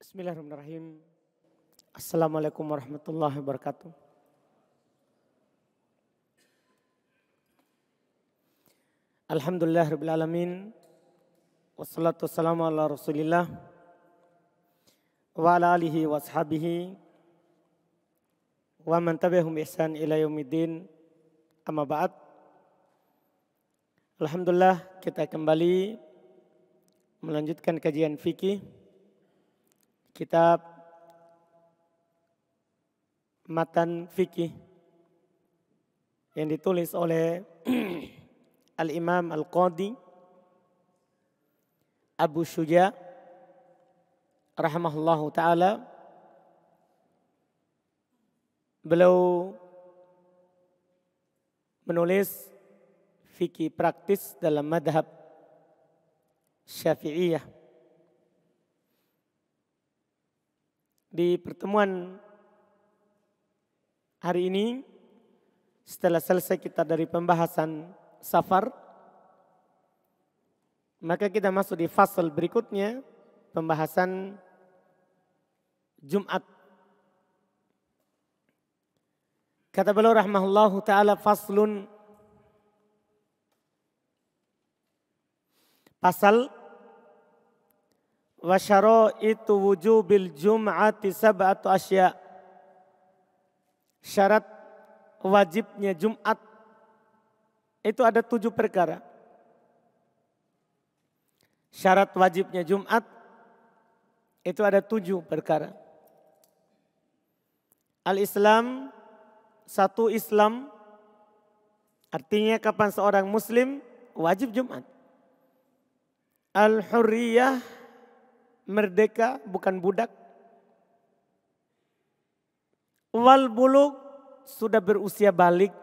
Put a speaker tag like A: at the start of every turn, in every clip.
A: Bismillahirrahmanirrahim. Assalamualaikum warahmatullahi wabarakatuh. Alhamdulillah rabbil alamin. Wassalatu wassalamu ala rasulillah. Wa ala alihi wa ashabihi. Wa man tabi'ahum ihsan ila yaumiddin. Amma ba'd. Alhamdulillah kita kembali melanjutkan kajian fikih. Kitab Matan Fikih yang ditulis oleh Al-Imam Al-Qadhi Abu Syuja rahimahullahu ta'ala. Beliau menulis fikih praktis dalam madhab Syafi'iyah. Di pertemuan hari ini, setelah selesai kita dari pembahasan safar, maka kita masuk di fasal berikutnya, pembahasan Jumat. Kata beliau rahimahullahu ta'ala, faslun, pasal wa syaraitu wujubil jum'ati sab'atu asya. Syarat wajibnya Jumat itu ada 7 perkara. Syarat wajibnya Jumat itu ada 7 perkara. Al-Islam, satu Islam, artinya kapan seorang muslim wajib Jumat. Al-Hurriyah, merdeka bukan budak. Wal bulugh, sudah berusia balik.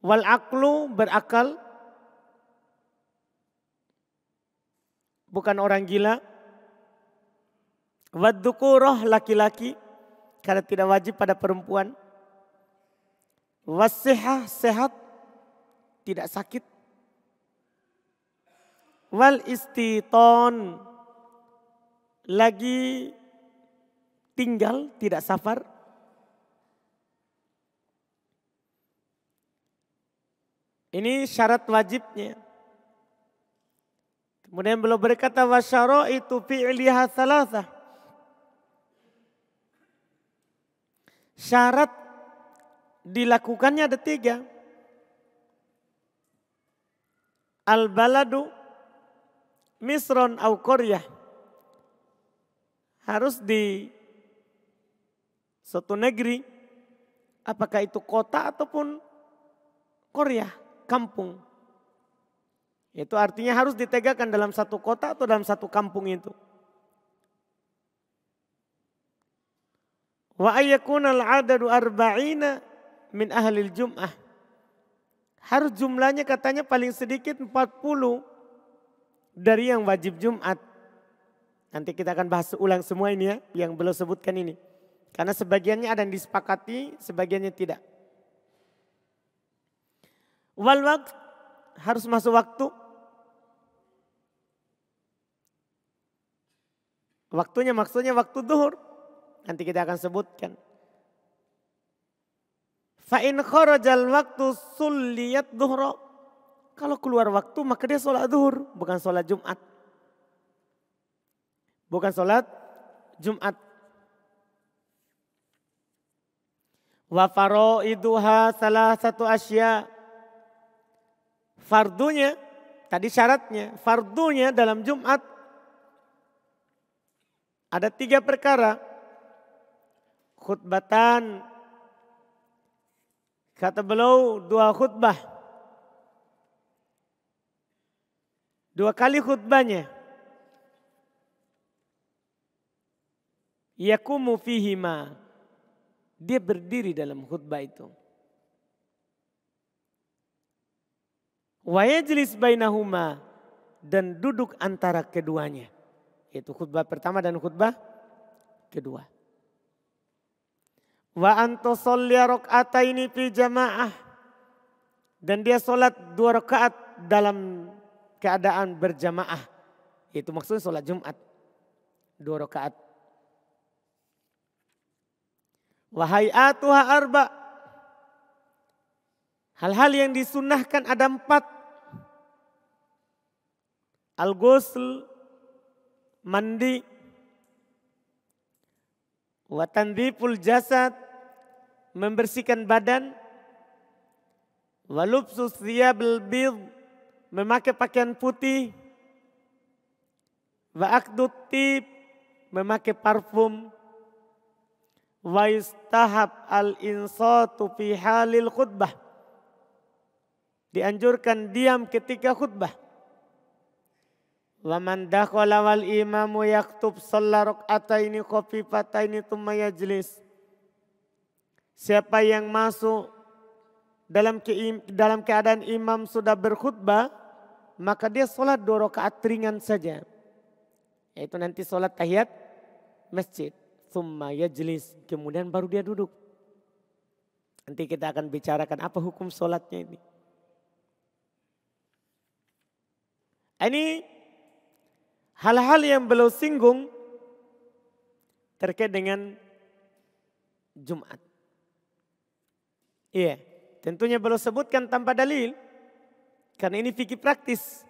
A: Wal aqlu, berakal, bukan orang gila. Wad dukurah, laki-laki, karena tidak wajib pada perempuan. Wasihah, sehat, tidak sakit. Wal istiton, lagi tinggal, tidak safar. Ini syarat wajibnya. Kemudian beliau berkata wa syaraitu fi'liha thalathah. Syarat dilakukannya ada 3. Al-baladu misron au qaryah, harus di suatu negeri, apakah itu kota ataupun qaryah, kampung. Itu artinya harus ditegakkan dalam satu kota atau dalam satu kampung itu. Wa ayyakunal adadu arba'ina min ahlil jum'ah. Harus jumlahnya katanya paling sedikit 40 dari yang wajib Jumat. Nanti kita akan bahas ulang semua ini ya, yang belum sebutkan ini. Karena sebagiannya ada yang disepakati, sebagiannya tidak. Wal waqt, harus masuk waktu. Waktunya maksudnya waktu duhur. Nanti kita akan sebutkan. Fa in kharajal waktu sulliyat duhra. Kalau keluar waktu maka dia sholat zuhur, bukan sholat Jumat. Bukan sholat Jumat. Wa faraiduha salah satu asya. Fardunya, tadi syaratnya, fardunya dalam Jumat ada 3 perkara. Khutbatan, kata beliau 2 khutbah. 2 kali khutbahnya. Yakumu fihima, dia berdiri dalam khutbah itu. Wa yajlis bainahuma, dan duduk antara keduanya. Yaitu khutbah pertama dan khutbah kedua. Wa antusalliya raka'ataini fi jamaah, dan dia sholat 2 rakaat dalam keadaan berjamaah. Itu maksudnya sholat Jumat. 2 rakaat. Wahayatuha arba. Hal-hal yang disunnahkan ada 4. Al-ghusl, mandi, wa tandhiful jasad, membersihkan badan, wa lubsus thiyabil bidh, memakai pakaian putih, wa akdut tib, memakai parfum, wa istahab al-insatu fi halil khutbah, dianjurkan diam ketika khutbah. Wa man dakhala wal imamu yaktub shalla rak'ataini khafifataini tsumma yajlis. Siapa yang masuk dalam keadaan imam sudah berkhutbah, maka dia sholat 2 rakaat ringan saja. Yaitu nanti sholat tahiyat masjid. Tsumma yajlis, kemudian baru dia duduk. Nanti kita akan bicarakan apa hukum sholatnya ini. Ini hal-hal yang beliau singgung terkait dengan Jumat. Iya, tentunya beliau sebutkan tanpa dalil. Karena ini fikih praktis.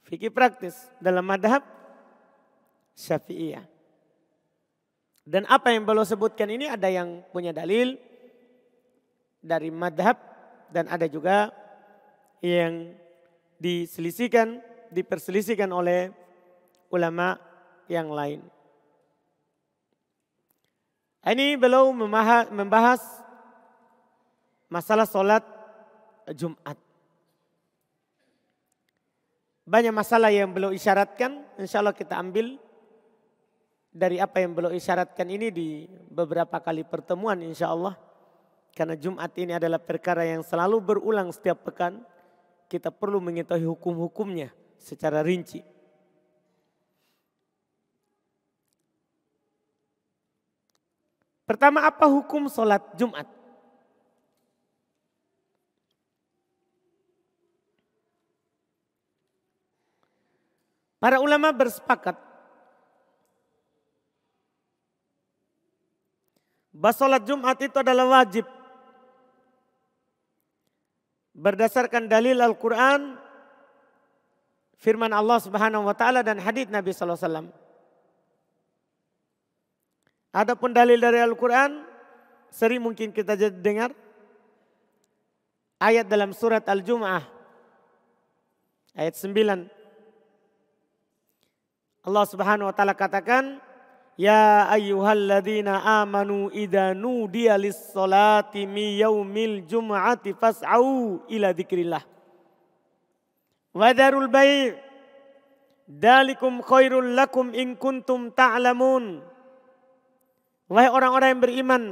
A: Fikih praktis dalam madhab Syafi'iyah. Dan apa yang beliau sebutkan ini ada yang punya dalil dari madhab dan ada juga yang diperselisihkan oleh ulama yang lain. Ini beliau membahas masalah sholat Jumat. Banyak masalah yang beliau isyaratkan, insya Allah kita ambil dari apa yang beliau isyaratkan ini di beberapa kali pertemuan insya Allah. Karena Jumat ini adalah perkara yang selalu berulang setiap pekan. Kita perlu mengetahui hukum-hukumnya secara rinci. Pertama, apa hukum sholat Jumat? Para ulama bersepakat bahwa sholat Jumat itu adalah wajib. Berdasarkan dalil Al-Quran, firman Allah Subhanahu wa Ta'ala dan hadits Nabi Sallallahu Alaihi Wasallam. Adapun dalil dari Al-Quran, sering mungkin kita dengar ayat dalam surat Al-Jum'ah, ayat 9. Allah Subhanahu wa Ta'ala katakan, Ya ayyuhalladzina amanu idza nudiya lis-salati mi yaumil jum'ati fas'au ila dzikrillah. Wa dzarul bai' dzalikum khairul lakum in kuntum ta'lamun. Wahai orang-orang yang beriman,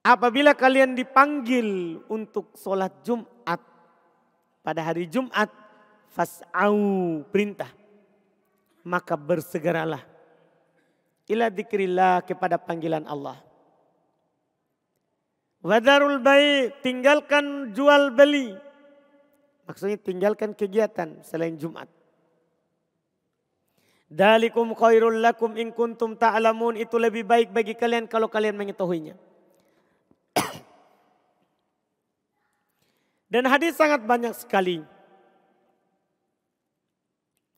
A: apabila kalian dipanggil untuk sholat Jumat pada hari Jumat, fas'au, perintah, maka bersegeralah ila dzikrillah, kepada panggilan Allah. Wadarul bai', tinggalkan jual beli. Maksudnya tinggalkan kegiatan selain Jumat. Dalikum khairul lakum in kuntum ta'lamun, itu lebih baik bagi kalian kalau kalian mengetahuinya. Dan hadis sangat banyak sekali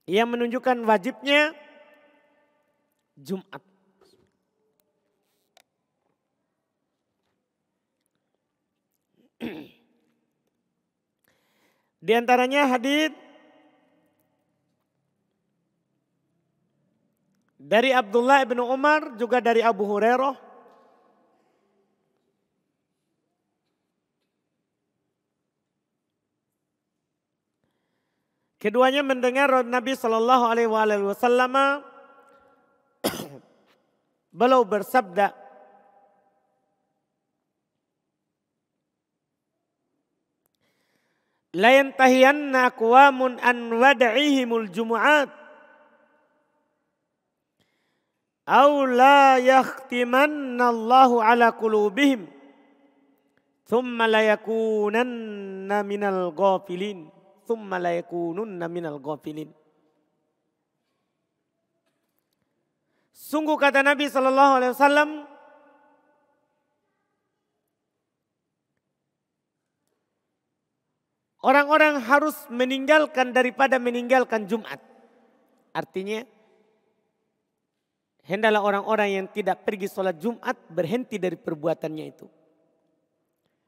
A: yang menunjukkan wajibnya Jumat. Di antaranya hadis dari Abdullah bin Umar, juga dari Abu Hurairah. Keduanya mendengar Nabi Shallallahu Alaihi Wasallam beliau bersabda, la yantahiyanna aqwamun an wad'ihimul jumu'at aw la yakhtimanna Allahu ala qulubihim Thumma layakunanna minal ghafilin. Thumma layakununna minal ghafilin. Sungguh kata Nabi SAW, orang-orang harus meninggalkan daripada meninggalkan Jumat. Artinya, hendaklah orang-orang yang tidak pergi sholat Jumat berhenti dari perbuatannya itu.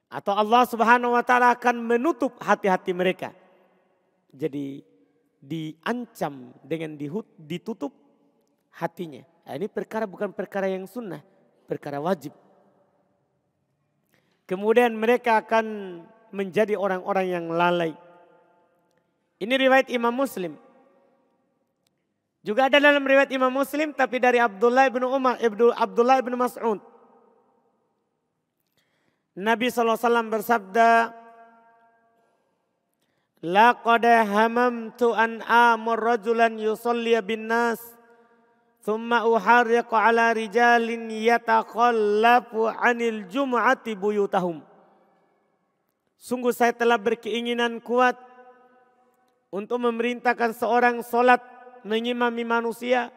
A: Atau Allah Subhanahu wa taala akan menutup hati-hati mereka. Jadi diancam dengan ditutup hatinya. Nah, ini perkara bukan perkara yang sunnah, perkara wajib. Kemudian mereka akan menjadi orang-orang yang lalai. Ini riwayat Imam Muslim. Juga ada dalam riwayat Imam Muslim tapi dari Abdullah bin Mas'ud. Nabi SAW bersabda, laqad hamamtu an amur rajulan yusalli bin nas thumma uharriqu ala rijalin yatakhallafu anil jum'ati buyutahum. Sungguh saya telah berkeinginan kuat untuk memerintahkan seorang solat mengimami manusia.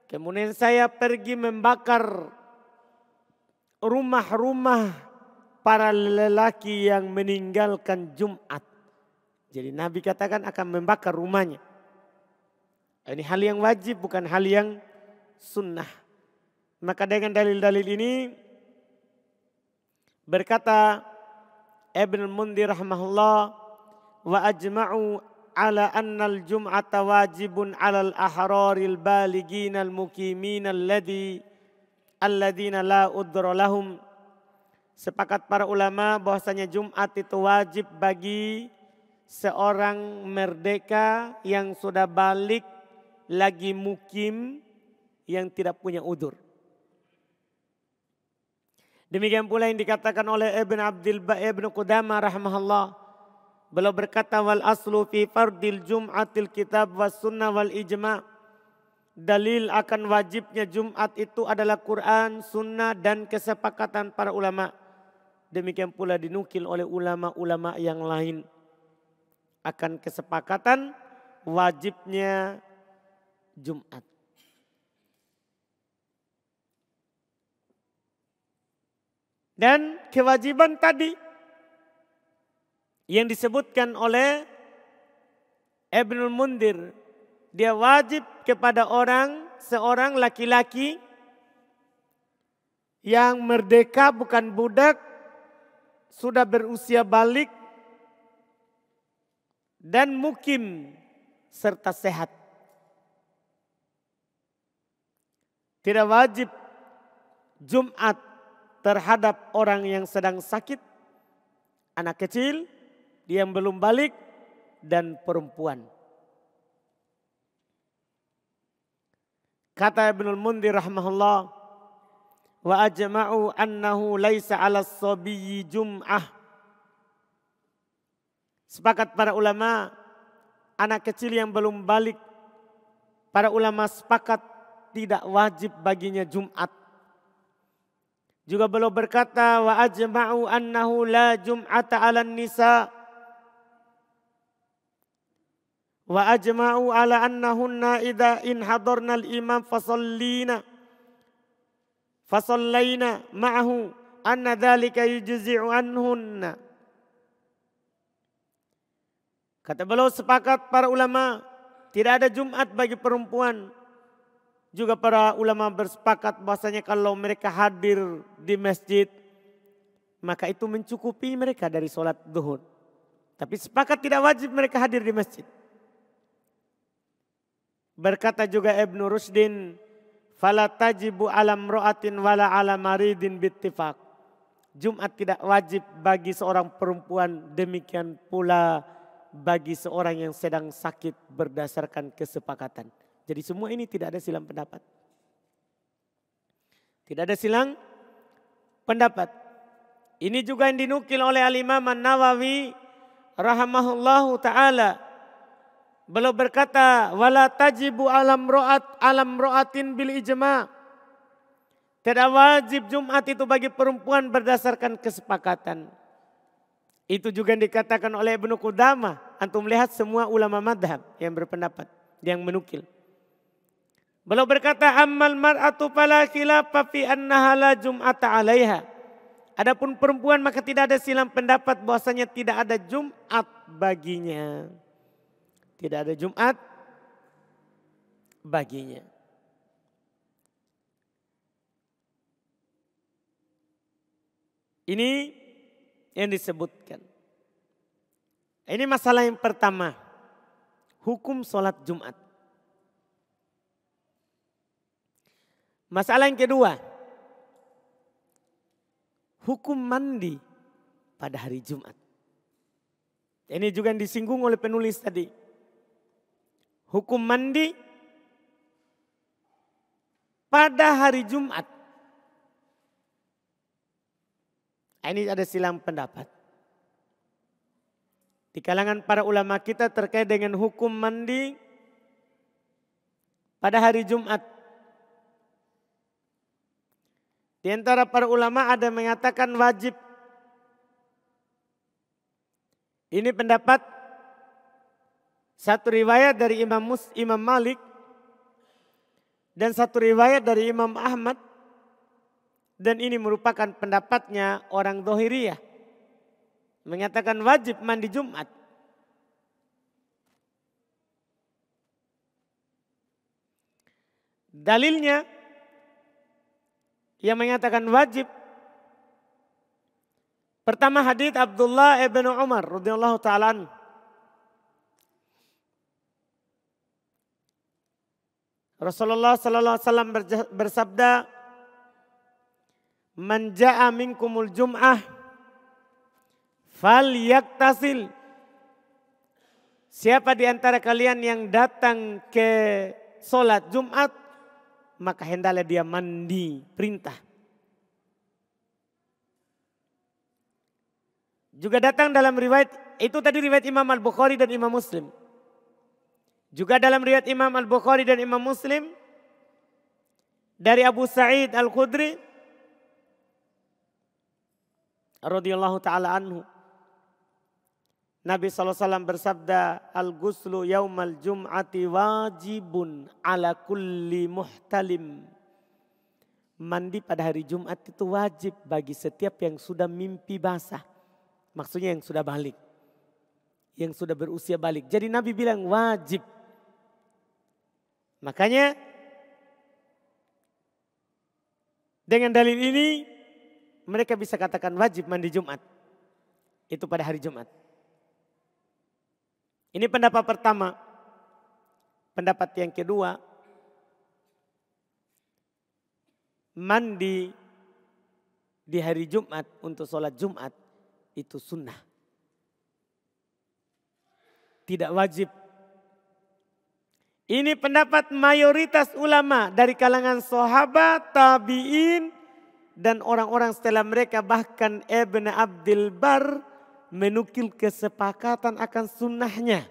A: Kemudian saya pergi membakar rumah-rumah para lelaki yang meninggalkan Jumat. Jadi Nabi katakan akan membakar rumahnya. Ini hal yang wajib bukan hal yang sunnah. Maka dengan dalil-dalil ini berkata Ibn Mundhir rahimahullah, wa ajma'u ala annal jum'ata wajibun alal ahraril baligin al mukimin alladhina la udra lahum. Sepakat para ulama bahwasanya Jumat itu wajib bagi seorang merdeka yang sudah balik lagi mukim yang tidak punya udzur. Demikian pula yang dikatakan oleh Ibn Qudamah rahimahullah. Beliau berkata wal aslu fi fardil jum'atil kitab was sunnah wal ijma'. Dalil akan wajibnya Jumat itu adalah Quran, sunnah dan kesepakatan para ulama. Demikian pula dinukil oleh ulama-ulama yang lain akan kesepakatan wajibnya Jumat. Dan kewajiban tadi yang disebutkan oleh Ibnul Mundhir, dia wajib kepada seorang laki-laki yang merdeka bukan budak, sudah berusia balik dan mukim serta sehat. Tidak wajib Jumat terhadap orang yang sedang sakit, anak kecil, yang belum balik, dan perempuan. Kata Ibnul Mundhir rahimahullah, wa ajma'u annahu laisa 'ala as-sabiyyi jum'ah. Sepakat para ulama, anak kecil yang belum balik, para ulama sepakat tidak wajib baginya Jumat. Juga beliau berkata wa ajma'u annahu la jum'ata 'alan nisa. Wa ajma'u 'ala annahunna idza in hadarna al-imam fasallaina ma'ahu anna dzalika yujzi'u anhunna. Kata beliau sepakat para ulama tidak ada Jumat bagi perempuan. Juga para ulama bersepakat bahwasanya kalau mereka hadir di masjid maka itu mencukupi mereka dari sholat zuhur. Tapi sepakat tidak wajib mereka hadir di masjid. Berkata juga Ibnu Rushdin, fala tajibu alam ro'atin wala ala maridin bittifaq. Jumat tidak wajib bagi seorang perempuan, demikian pula bagi seorang yang sedang sakit berdasarkan kesepakatan. Jadi semua ini tidak ada silang pendapat. Tidak ada silang pendapat. Ini juga yang dinukil oleh Al-Imam An-Nawawi rahimahullahu ta'ala. Beliau berkata, wala tajibu alam ro'atin bil ijma'. Tidak wajib Jumat itu bagi perempuan berdasarkan kesepakatan. Itu juga yang dikatakan oleh Ibnu Qudamah. Antum lihat semua ulama madhab yang berpendapat, yang menukil. Beliau berkata, ammal mar'atu fala khilafa fi annaha la jum'ata 'alaiha. Adapun perempuan maka tidak ada silang pendapat bahwasanya tidak ada Jumat baginya. Tidak ada Jumat baginya. Ini yang disebutkan. Ini masalah yang pertama. Hukum sholat Jumat. Masalah yang kedua. Hukum mandi pada hari Jumat. Ini juga yang disinggung oleh penulis tadi. Hukum mandi pada hari Jumat. Ini ada silang pendapat. Di kalangan para ulama kita terkait dengan hukum mandi pada hari Jumat. Di antara para ulama ada yang mengatakan wajib. Ini pendapat satu riwayat dari Imam Malik dan satu riwayat dari Imam Ahmad. Dan ini merupakan pendapatnya orang Dhahiriyah. Mengatakan wajib mandi Jumat. Dalilnya yang mengatakan wajib. Pertama hadits Abdullah ibn Umar radhiyallahu ta'ala. Rasulullah sallallahu alaihi wasallam bersabda, man ja'a minkumul jum'ah falyaktasil. Siapa di antara kalian yang datang ke sholat Jumat, maka hendaklah dia mandi, perintah. Juga datang dalam riwayat, itu tadi riwayat Imam Al-Bukhari dan Imam Muslim. Juga dalam riwayat Imam Al-Bukhari dan Imam Muslim, dari Abu Sa'id Al-Khudri radhiyallahu ta'ala anhu. Nabi SAW bersabda, al-ghuslu yaumal jum'ati wajibun ala kulli muhtalim. Mandi pada hari Jumat itu wajib bagi setiap yang sudah mimpi basah. Maksudnya yang sudah balik. Yang sudah berusia balik. Jadi Nabi bilang wajib. Makanya dengan dalil ini mereka bisa katakan wajib mandi Jumat. Itu pada hari Jumat. Ini pendapat pertama. Pendapat yang kedua. Mandi di hari Jumat untuk sholat Jumat itu sunnah. Tidak wajib. Ini pendapat mayoritas ulama dari kalangan sahabat, tabi'in, dan orang-orang setelah mereka, bahkan Ibn Abdul Bar menukil kesepakatan akan sunnahnya.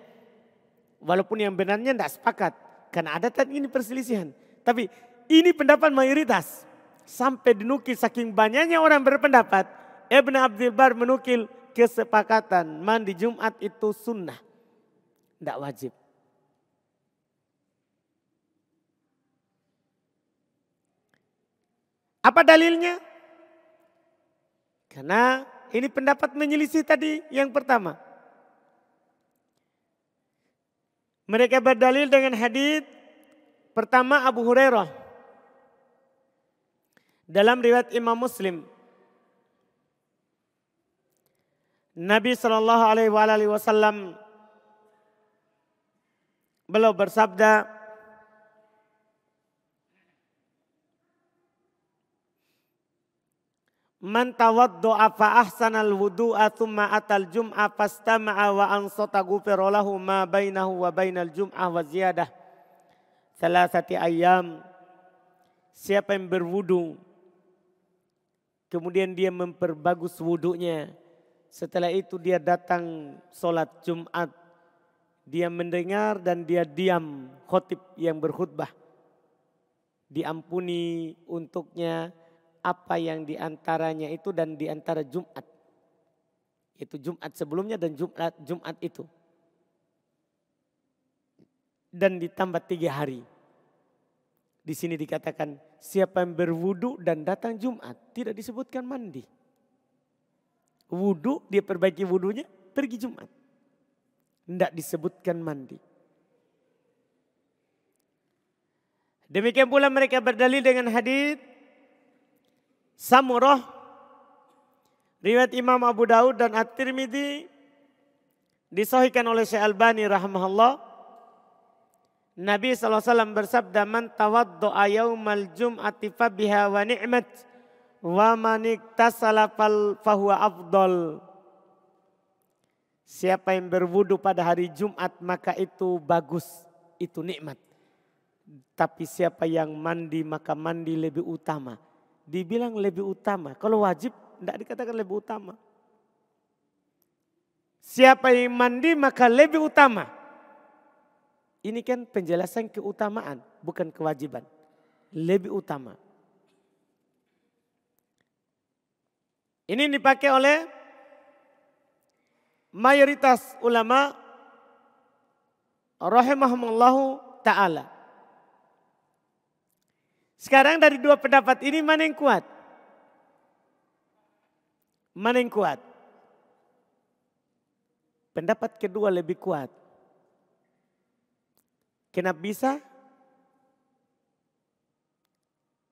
A: Walaupun yang benarnya tidak sepakat. Karena ada tadi ini perselisihan. Tapi ini pendapat mayoritas. Sampai dinukil saking banyaknya orang berpendapat. Ibn Abdul Bar menukil kesepakatan mandi Jumat itu sunnah. Tidak wajib. Apa dalilnya? Karena ini pendapat menyelisih tadi yang pertama. Mereka berdalil dengan hadits pertama Abu Hurairah. Dalam riwayat Imam Muslim. Nabi SAW beliau bersabda, man tawaddu'a fa ahsanal wudu'a thumma atal jum'a fastama'a wa ansata ghufira lahu ma bainahu wa bainal jum'ah wa ziyadah thalathati ayyam. Siapa yang berwudu kemudian dia memperbagus wudunya, setelah itu dia datang sholat Jumat, dia mendengar dan dia diam khotib yang berkhutbah, diampuni untuknya apa yang diantaranya itu dan diantara Jumat. Itu Jumat sebelumnya dan Jumat itu. Dan ditambah 3 hari. Di sini dikatakan siapa yang berwudu dan datang Jumat. Tidak disebutkan mandi. Wudu, dia perbaiki wudunya, pergi Jumat. Tidak disebutkan mandi. Demikian pula mereka berdalil dengan hadis Samurah, riwayat Imam Abu Daud dan At-Tirmidzi, disahihkan oleh Syekh Albani rahimahullah. Nabi SAW bersabda, man tawaddo'a yaumal jum'ati fabiha wa ni'mat wa man iktasala fahuwa afdal. Siapa yang berwudu pada hari Jumat maka itu bagus, itu nikmat. Tapi siapa yang mandi maka mandi lebih utama. Dibilang lebih utama. Kalau wajib tidak dikatakan lebih utama. Siapa yang mandi maka lebih utama. Ini kan penjelasan keutamaan, bukan kewajiban. Lebih utama. Ini dipakai oleh mayoritas ulama rahimahumullahu ta'ala. Sekarang dari 2 pendapat ini mana yang kuat? Mana yang kuat? Pendapat kedua lebih kuat. Kenapa bisa?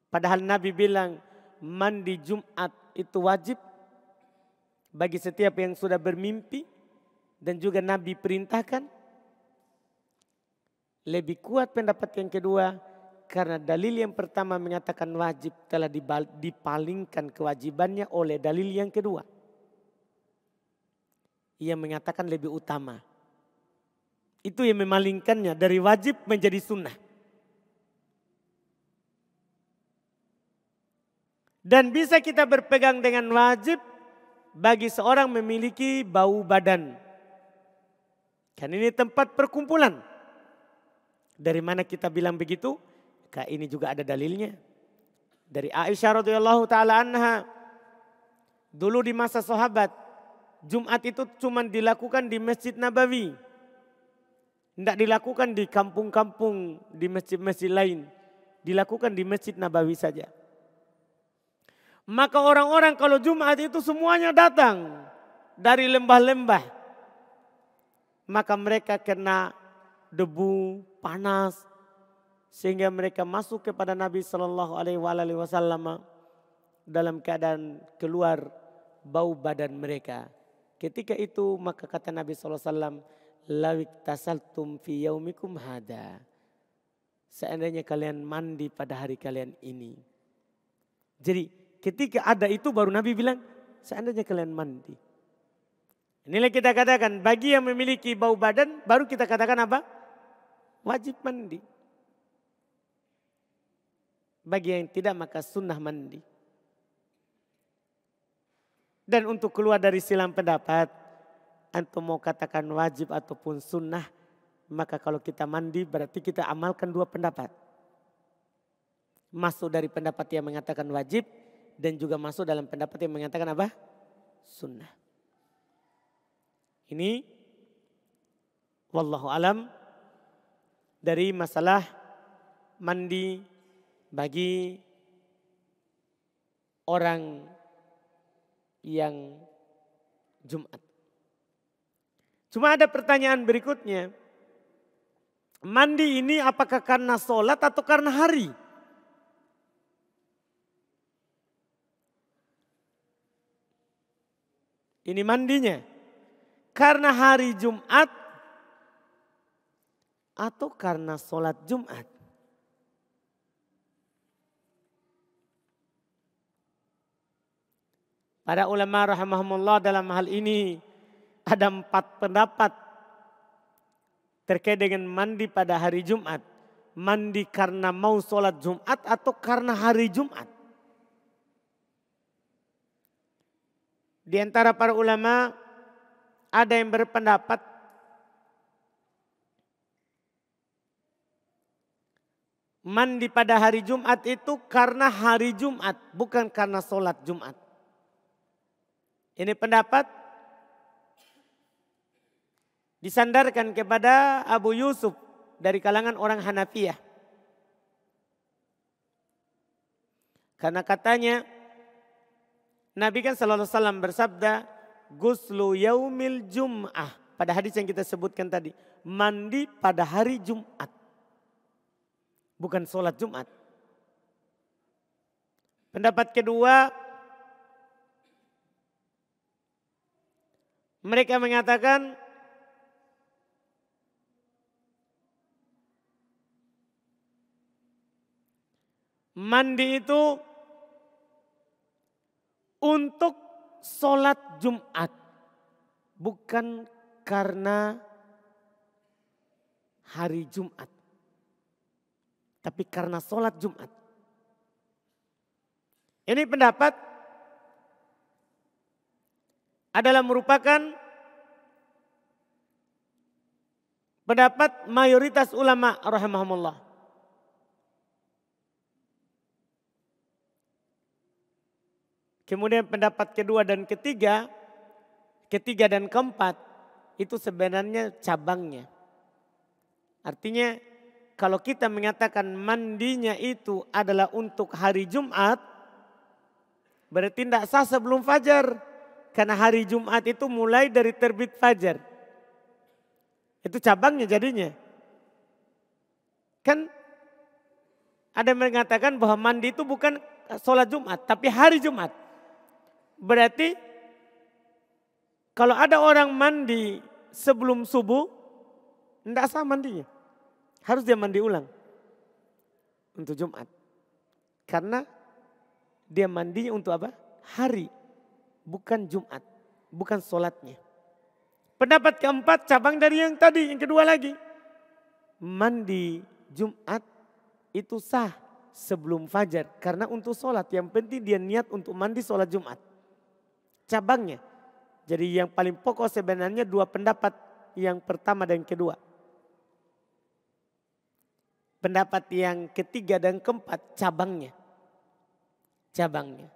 A: Padahal Nabi bilang mandi Jumat itu wajib bagi setiap yang sudah bermimpi. Dan juga Nabi perintahkan. Lebih kuat pendapat yang kedua. Karena dalil yang pertama mengatakan wajib telah dipalingkan kewajibannya oleh dalil yang kedua. Ia mengatakan lebih utama. Itu yang memalingkannya dari wajib menjadi sunnah. Dan bisa kita berpegang dengan wajib bagi seorang memiliki bau badan. Kan ini tempat perkumpulan. Dari mana kita bilang begitu? Ini juga ada dalilnya. Dari Aisyah radhiyallahu taala anha. Dulu di masa sahabat, Jumat itu cuma dilakukan di Masjid Nabawi. Tidak dilakukan di kampung-kampung, di masjid-masjid lain. Dilakukan di Masjid Nabawi saja. Maka orang-orang kalau Jumat itu semuanya datang dari lembah-lembah. Maka mereka kena debu, panas. Sehingga mereka masuk kepada Nabi SAW dalam keadaan keluar bau badan mereka. Ketika itu maka kata Nabi SAW, lawik tasaltum fi yaumikum hada. Seandainya kalian mandi pada hari kalian ini. Jadi ketika ada itu baru Nabi bilang, seandainya kalian mandi. Inilah kita katakan, bagi yang memiliki bau badan baru kita katakan apa? Wajib mandi. Bagi yang tidak maka sunnah mandi. Dan untuk keluar dari silang pendapat, antum mau katakan wajib ataupun sunnah, maka kalau kita mandi berarti kita amalkan 2 pendapat. Masuk dari pendapat yang mengatakan wajib dan juga masuk dalam pendapat yang mengatakan apa? Sunnah. Ini wallahu alam dari masalah mandi bagi orang yang Jumat. Cuma ada pertanyaan berikutnya. Mandi ini apakah karena sholat atau karena hari? Ini mandinya. Karena hari Jumat atau karena sholat Jumat? Para ulama rahimahumullah dalam hal ini ada 4 pendapat terkait dengan mandi pada hari Jumat. Mandi karena mau sholat Jumat atau karena hari Jumat. Di antara para ulama ada yang berpendapat mandi pada hari Jumat itu karena hari Jumat, bukan karena sholat Jumat. Ini pendapat disandarkan kepada Abu Yusuf dari kalangan orang Hanafiyah. Karena katanya Nabi kan sallallahu alaihi wasallam bersabda, "Guslu yaumil Jum'ah." Pada hadis yang kita sebutkan tadi, mandi pada hari Jumat. Bukan sholat Jumat. Pendapat kedua, mereka mengatakan mandi itu untuk sholat Jumat. Bukan karena hari Jumat. Tapi karena sholat Jumat. Ini pendapat adalah merupakan pendapat mayoritas ulama rahimahumullah. Kemudian pendapat kedua dan ketiga dan keempat itu sebenarnya cabangnya. Artinya kalau kita mengatakan mandinya itu adalah untuk hari Jumat, berarti tidak sah sebelum fajar. Karena hari Jumat itu mulai dari terbit fajar. Itu cabangnya jadinya. Kan ada yang mengatakan bahwa mandi itu bukan sholat Jumat, tapi hari Jumat. Berarti kalau ada orang mandi sebelum subuh, tidak sah mandinya. Harus dia mandi ulang untuk Jumat. Karena dia mandinya untuk apa? Hari, bukan Jumat, bukan sholatnya. Pendapat keempat cabang dari yang tadi, yang kedua lagi. Mandi Jumat itu sah sebelum fajar. Karena untuk sholat, yang penting dia niat untuk mandi sholat Jumat. Cabangnya. Jadi yang paling pokok sebenarnya dua pendapat, yang pertama dan kedua. Pendapat yang ketiga dan keempat cabangnya. Cabangnya.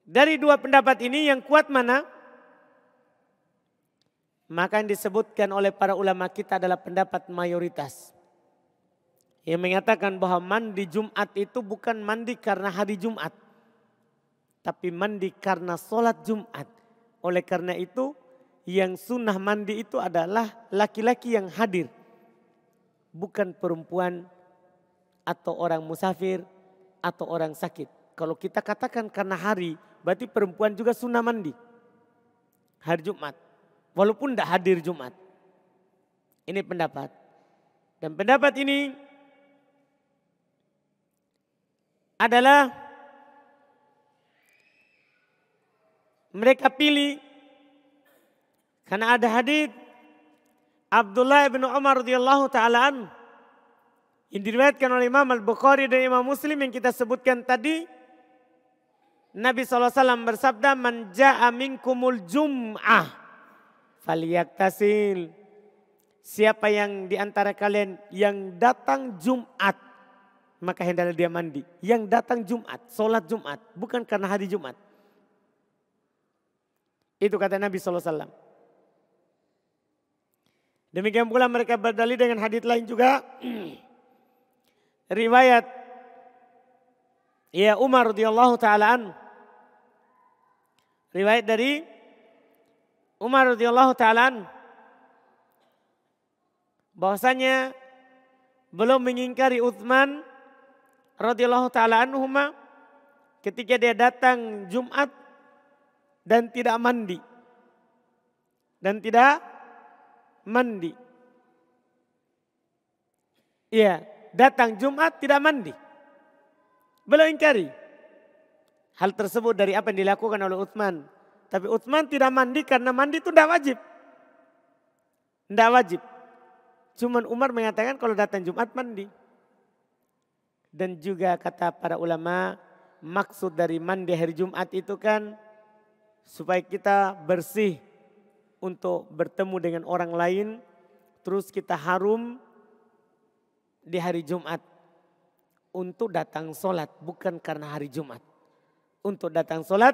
A: Dari dua pendapat ini yang kuat mana? Maka yang disebutkan oleh para ulama kita adalah pendapat mayoritas. Yang mengatakan bahwa mandi Jumat itu bukan mandi karena hari Jumat. Tapi mandi karena sholat Jumat. Oleh karena itu yang sunnah mandi itu adalah laki-laki yang hadir. Bukan perempuan atau orang musafir atau orang sakit. Kalau kita katakan karena hari, berarti perempuan juga sunnah mandi. Hari Jumat. Walaupun tidak hadir Jumat. Ini pendapat. Dan pendapat ini adalah mereka pilih karena ada hadis Abdullah bin Umar radhiyallahu taala anhu yang diriwayatkan oleh Imam Al-Bukhari dan Imam Muslim yang kita sebutkan tadi. Nabi SAW bersabda, "Man jaa minkumul jum'ah falyaktasil." Siapa yang di antara kalian yang datang Jumat, maka hendaklah dia mandi. Yang datang Jumat, sholat Jumat, bukan karena hari Jumat. Itu kata Nabi SAW. Demikian pula mereka berdalil dengan hadits lain juga. Riwayat ya Umar radhiyallahu taala anhu. Riwayat dari Umar radhiyallahu taala anhu. Bahwasanya belum mengingkari Utsman radhiyallahu taala anhuma ketika dia datang Jumat dan tidak mandi. Dan tidak mandi. Iya, datang Jumat tidak mandi. Belum ingkari. Hal tersebut dari apa yang dilakukan oleh Utsman. Tapi Utsman tidak mandi karena mandi itu tidak wajib. Tidak wajib. Cuman Umar mengatakan kalau datang Jumat mandi. Dan juga kata para ulama, maksud dari mandi hari Jumat itu kan supaya kita bersih untuk bertemu dengan orang lain, terus kita harum di hari Jumat. untuk datang sholat, bukan karena hari Jumat. Untuk datang sholat,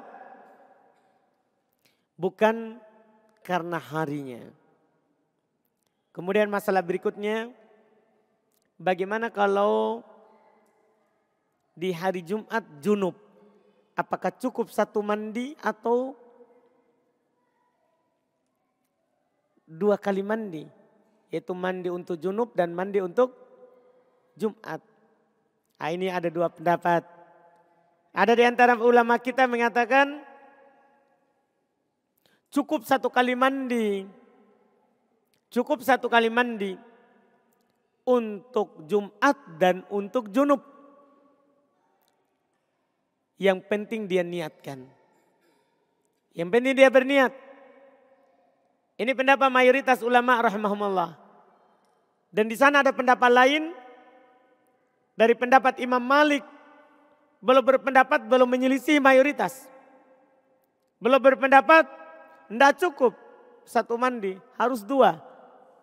A: bukan karena harinya. Kemudian masalah berikutnya, bagaimana kalau di hari Jumat junub? Apakah cukup satu mandi atau 2 kali mandi? Yaitu mandi untuk junub dan mandi untuk Jumat. Nah, ini ada 2 pendapat. Ada di antara ulama kita mengatakan cukup 1 kali mandi. Cukup 1 kali mandi untuk Jumat dan untuk junub. Yang penting dia niatkan. Yang penting dia berniat. Ini pendapat mayoritas ulama rahimahumullah. Dan di sana ada pendapat lain dari pendapat Imam Malik. Belum berpendapat, belum menyelisih mayoritas. Belum berpendapat, tidak cukup 1 mandi, harus 2.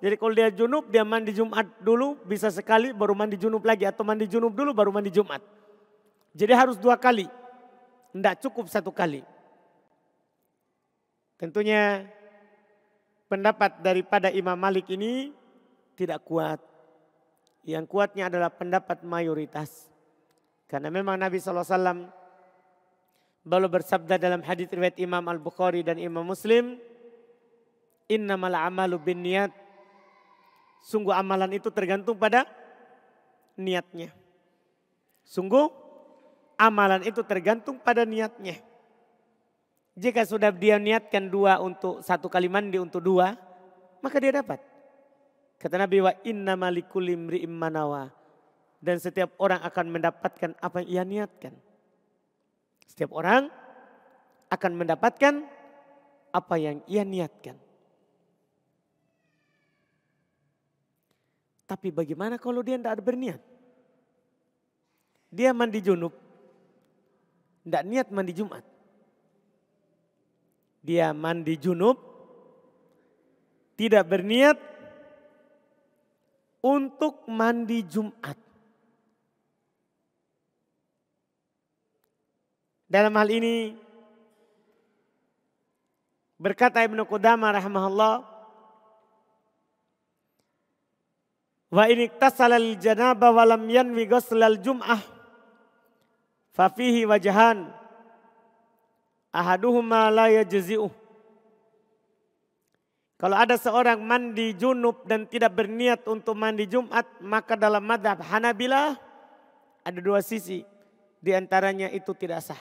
A: Jadi kalau dia junub, dia mandi Jumat dulu, bisa sekali baru mandi junub lagi. Atau mandi junub dulu baru mandi Jumat. Jadi harus 2 kali, tidak cukup 1 kali. Tentunya pendapat daripada Imam Malik ini tidak kuat. Yang kuatnya adalah pendapat mayoritas. Karena memang Nabi SAW baru bersabda dalam hadis riwayat Imam Al-Bukhari dan Imam Muslim, innamal a'malu binniyat. Sungguh amalan itu tergantung pada niatnya. Sungguh amalan itu tergantung pada niatnya. Jika sudah dia niatkan 2 untuk 1 kali mandi untuk 2, maka dia dapat. Kata Nabi, wa innamal likulli imri'in ma nawa. Dan setiap orang akan mendapatkan apa yang ia niatkan. Setiap orang akan mendapatkan apa yang ia niatkan. Tapi bagaimana kalau dia tidak berniat? Dia mandi junub, tidak niat mandi Jumat. Dia mandi junub, tidak berniat untuk mandi Jumat. Dalam hal ini berkata Ibnu Qudamah rahimahullah, wa in iktasala al-janaba wa lam yanwi ghusl al-jum'ah fa fihi wajhan ahaduhuma la yajzi'uh. Kalau ada seorang mandi junub dan tidak berniat untuk mandi Jumat, maka dalam mazhab Hanabilah ada 2 sisi. Di antaranya itu tidak sah.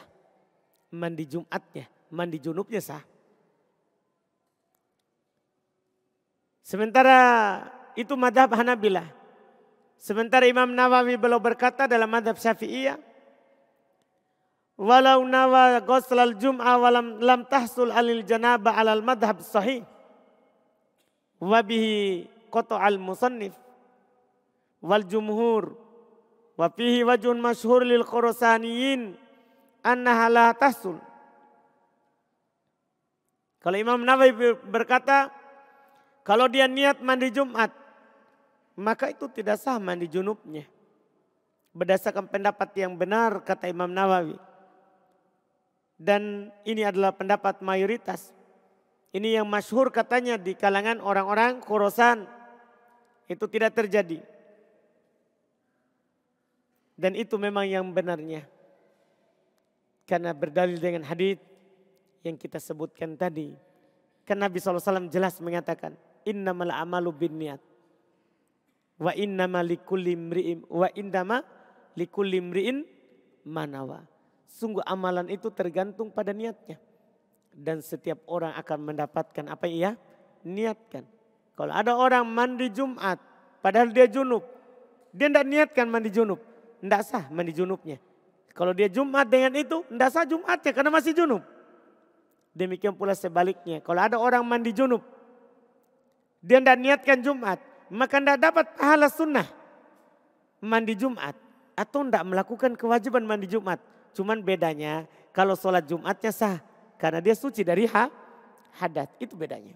A: Mandi Jumatnya, mandi junubnya sah. Sementara itu mazhab Hanabilah. Sementara Imam Nawawi beliau berkata dalam mazhab Syafi'iyah, walau nawa ghuslal jum'ah walam lam tahsul alil janabah alal madhab sahih. Wabihi qata'al musannif wal jumhur wa fihi wajhun masyhur lil Khurasaniyin annaha la tahsul. Kalau Imam Nawawi berkata, kalau dia niat mandi Jumat, maka itu tidak sah mandi junubnya. Berdasarkan pendapat yang benar kata Imam Nawawi. Dan ini adalah pendapat mayoritas. Ini yang masyhur katanya di kalangan orang-orang Khurasan. Itu tidak terjadi. Dan itu memang yang benarnya. Karena berdalil dengan hadis yang kita sebutkan tadi. Karena Nabi SAW jelas mengatakan, innamal a'malu binniyat. Wa innama likulli imri'in ma nawa. Sungguh amalan itu tergantung pada niatnya. Dan setiap orang akan mendapatkan apa yang ia niatkan. Kalau ada orang mandi Jumat, padahal dia junub. Dia tidak niatkan mandi junub. Tidak sah mandi junubnya. Kalau dia Jumat dengan itu, tidak sah Jumatnya karena masih junub. Demikian pula sebaliknya. Kalau ada orang mandi junub, dia tidak niatkan Jumat, maka tidak dapat pahala sunnah mandi Jumat. Atau tidak melakukan kewajiban mandi Jumat. Cuman bedanya kalau sholat Jumatnya sah. Karena dia suci dari hadas. Itu bedanya.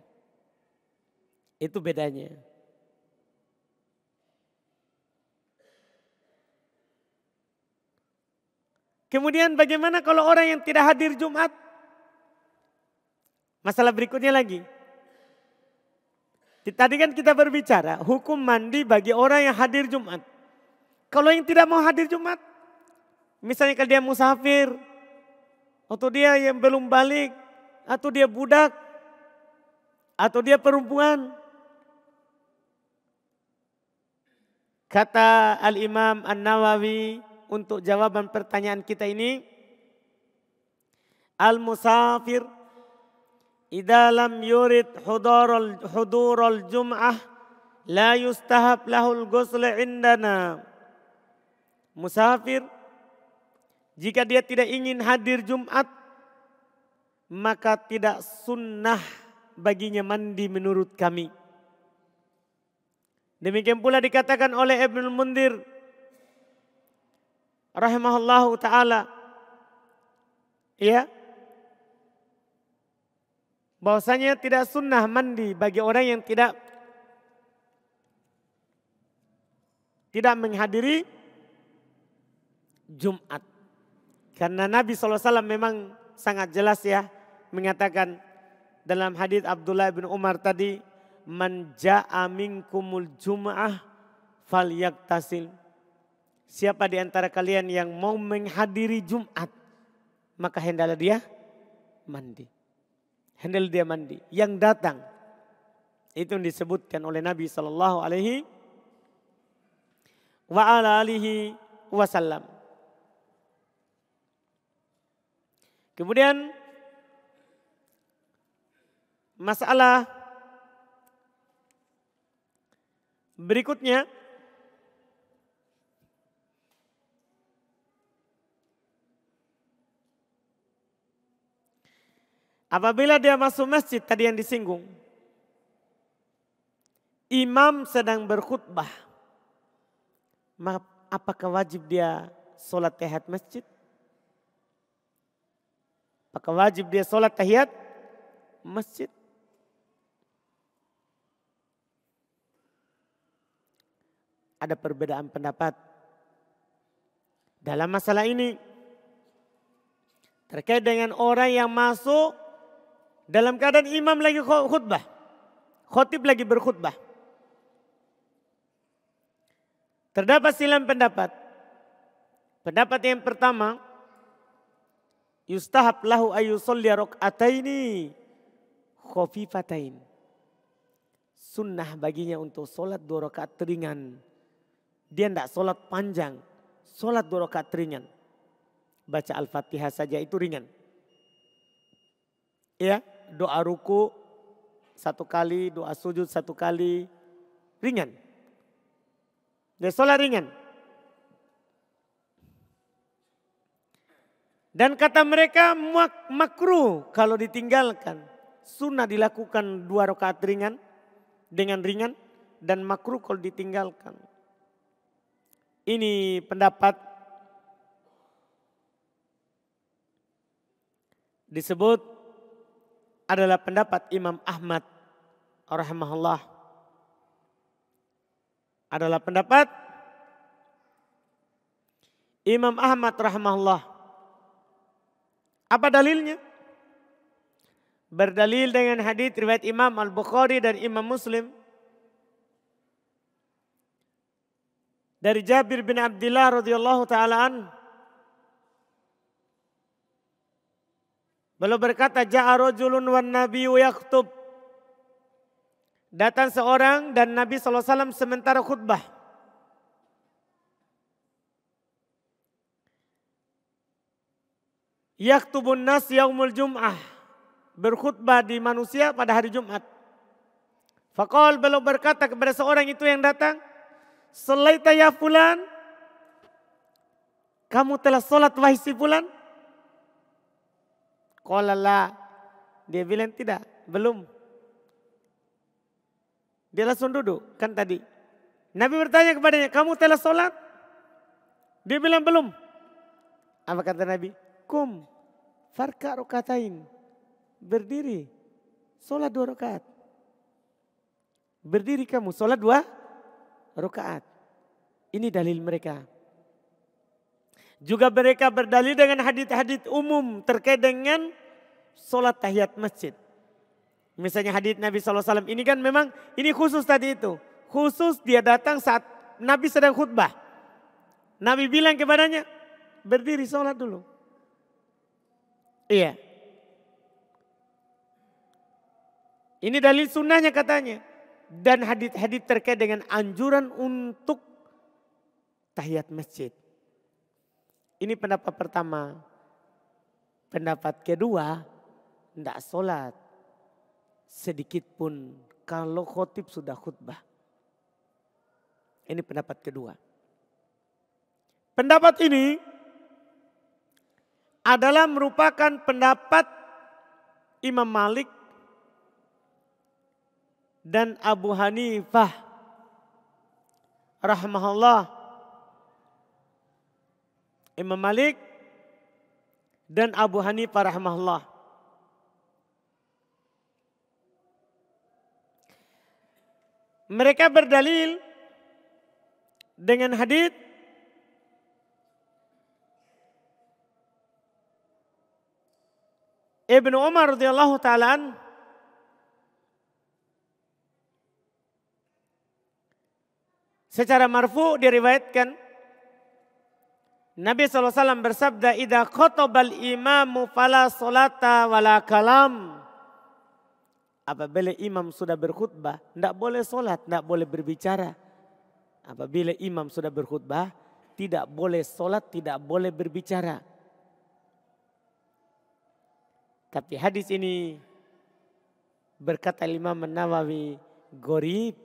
A: Itu bedanya. Kemudian bagaimana kalau orang yang tidak hadir Jumat? Masalah berikutnya lagi. Tadi kan kita berbicara hukum mandi bagi orang yang hadir Jumat. Kalau yang tidak mau hadir Jumat, misalnya kalau dia musafir, atau dia yang belum balik, atau dia budak, atau dia perempuan. Kata Al-Imam An-Nawawi untuk jawaban pertanyaan kita ini, al-musafir idza lam yurid hudurul jum'ah la yustahab lahul ghusl indana. Musafir jika dia tidak ingin hadir Jumat, maka tidak sunnah baginya mandi menurut kami. Demikian pula dikatakan oleh Ibnu Mundir rahimahullahu ta'ala. Ya. Bahwasanya tidak sunnah mandi bagi orang yang tidak menghadiri Jumat. Karena Nabi SAW memang sangat jelas ya mengatakan dalam hadis Abdullah bin Umar tadi, man ja'a minkumul jum'ah falyaktasil. Siapa di antara kalian yang mau menghadiri Jumat, maka hendaklah dia mandi. Hendaklah dia mandi. Yang datang, itu yang disebutkan oleh Nabi SAW wa ala alihi wasallam. Kemudian masalah berikutnya, apabila dia masuk masjid tadi yang disinggung, imam sedang berkhutbah, apakah wajib dia sholat tahiyat masjid? Apakah wajib dia sholat tahiyat masjid? Ada perbedaan pendapat dalam masalah ini terkait dengan orang yang masuk dalam keadaan imam lagi khutbah, khotib lagi berkhutbah. Terdapat silang pendapat. Pendapat yang pertama, yustahab lahu ayyusolli rak'ataini khafifatain. Sunnah baginya untuk solat 2 rakaat ringan. Dia tidak solat panjang, solat 2 rakaat ringan. Baca Al-Fatihah saja itu ringan. Ya, doa ruku 1 kali, doa sujud 1 kali, ringan. Dia solat ringan. Dan kata mereka makruh kalau ditinggalkan. Sunnah dilakukan 2 rakaat ringan dengan ringan dan makruh kalau ditinggalkan. Ini pendapat disebut adalah pendapat Imam Ahmad rahimahullah. Adalah pendapat Imam Ahmad rahimahullah. Apa dalilnya? Berdalil dengan hadis riwayat Imam Al-Bukhari dan Imam Muslim dari Jabir bin Abdullah radhiyallahu taala an. Beliau berkata, ja'a rajulun wan nabiyyu yakhutub. Datang seorang dan Nabi SAW sementara khutbah. Yaktubun nas yaumul jum'ah. Berkhutbah di manusia pada hari Jumat. Faqal, beliau berkata kepada seorang itu yang datang, "Shalaita ya fulan?" Kamu telah sholat wahai si fulan? Qala la. Dia bilang tidak, belum. Dia langsung duduk, kan tadi. Nabi bertanya kepadanya, "Kamu telah sholat?" Dia bilang belum. Apa kata Nabi? Kum farka rakatain. Berdiri, sholat 2 rakaat. Berdiri kamu, sholat 2 rakaat. Ini dalil mereka. Juga mereka berdalil dengan hadits-hadits umum terkait dengan sholat tahiyat masjid. Misalnya hadits Nabi SAW ini kan memang ini khusus tadi itu. Khusus dia datang saat Nabi sedang khutbah. Nabi bilang kepadanya, berdiri sholat dulu. Iya. Ini dalil sunnahnya katanya. Dan hadits-hadits terkait dengan anjuran untuk tahiyat masjid. Ini pendapat pertama. Pendapat kedua, tidak sholat sedikit pun kalau khotib sudah khutbah. Ini pendapat kedua. Pendapat ini adalah merupakan pendapat Imam Malik dan Abu Hanifah rahimahullah. Imam Malik dan Abu Hanifah rahimahullah. Mereka berdalil dengan hadits Ibnu Umar radhiyallahu ta'ala secara marfu diriwayatkan Nabi SAW bersabda, "Idza khatabal imamu fala salata wala kalam." Apabila imam sudah berkhutbah, tidak boleh solat, tidak boleh berbicara. Apabila imam sudah berkhutbah, tidak boleh solat, tidak boleh berbicara. Tapi hadis ini berkata Imam Nawawi, gharib,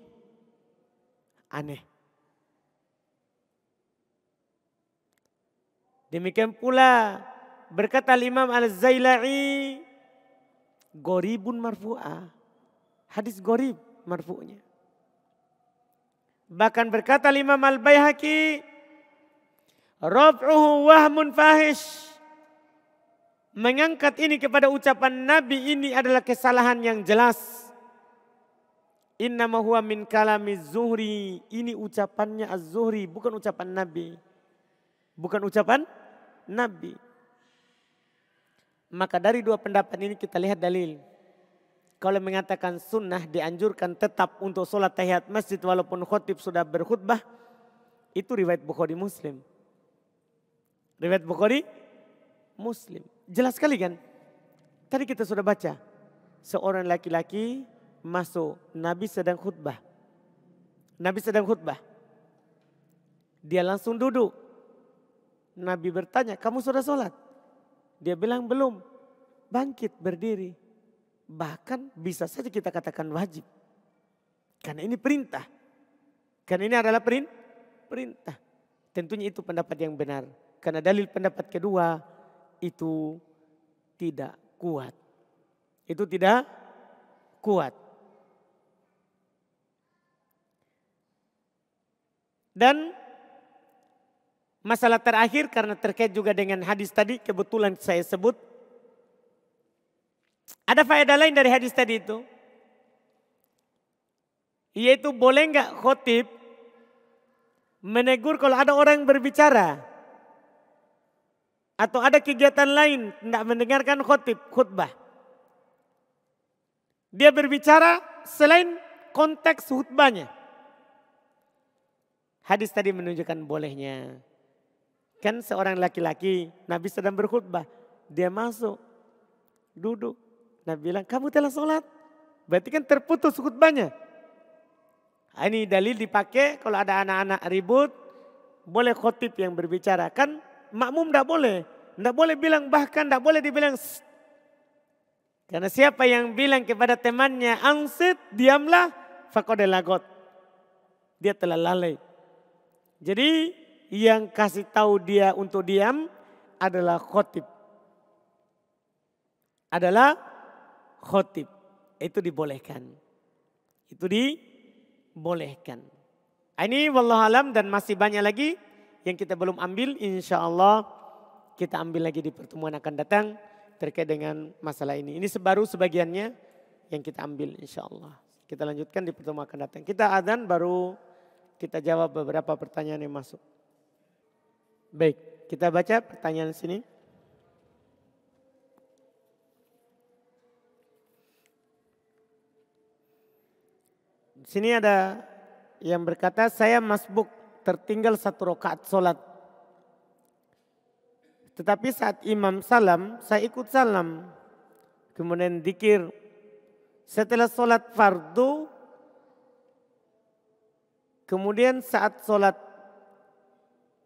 A: aneh. Demikian pula berkata Imam Al-Zailai, gharibun marfu'ah. Hadis gharib marfu'nya. Bahkan berkata Imam Al-Baihaqi, raf'uhu wahmun fahish. Mengangkat ini kepada ucapan Nabi ini adalah kesalahan yang jelas. Innama huwa min kalami Zuhri. Ini ucapannya Az-Zuhri, bukan ucapan Nabi. Bukan ucapan Nabi. Maka dari dua pendapat ini kita lihat dalil. Kalau mengatakan sunnah dianjurkan tetap untuk sholat tahiyat masjid walaupun khotib sudah berkhutbah. Itu riwayat Bukhari Muslim. Riwayat Bukhari Muslim. Jelas sekali kan? Tadi kita sudah baca. Seorang laki-laki masuk, Nabi sedang khutbah. Nabi sedang khutbah. Dia langsung duduk. Nabi bertanya, kamu sudah sholat? Dia bilang belum. Bangkit berdiri. Bahkan bisa saja kita katakan wajib. Karena ini perintah. Karena ini adalah perintah. Tentunya itu pendapat yang benar. Karena dalil pendapat kedua itu tidak kuat. Itu tidak kuat. Dan masalah terakhir karena terkait juga dengan hadis tadi kebetulan saya sebut. Ada faedah lain dari hadis tadi itu. Yaitu boleh enggak khotib menegur kalau ada orang berbicara. Atau ada kegiatan lain tidak mendengarkan khutbah. Dia berbicara selain konteks khutbahnya. Hadis tadi menunjukkan bolehnya. Kan seorang laki-laki, Nabi sedang berkhutbah. Dia masuk, duduk. Nabi bilang, kamu telah sholat. Berarti kan terputus khutbahnya. Ini dalil dipakai kalau ada anak-anak ribut. Boleh khotib yang berbicara. Kan makmum tidak boleh. Tidak boleh bilang, bahkan tidak boleh dibilang. Sst. Karena siapa yang bilang kepada temannya, angsit, diamlah. Faqad lagot. Dia telah lalai. Jadi yang kasih tahu dia untuk diam adalah khotib. Adalah khotib. Itu dibolehkan. Itu dibolehkan. Ini wallahualam dan masih banyak lagi yang kita belum ambil. Insya Allah kita ambil lagi di pertemuan akan datang terkait dengan masalah ini. Ini baru sebagiannya yang kita ambil insya Allah. Kita lanjutkan di pertemuan akan datang. Kita adzan baru kita jawab beberapa pertanyaan yang masuk. Baik. kita baca pertanyaan sini. Di sini ada yang berkata, saya masbuk tertinggal 1 rakaat sholat. Tetapi saat imam salam, saya ikut salam. Kemudian dzikir. Setelah sholat fardu, kemudian saat sholat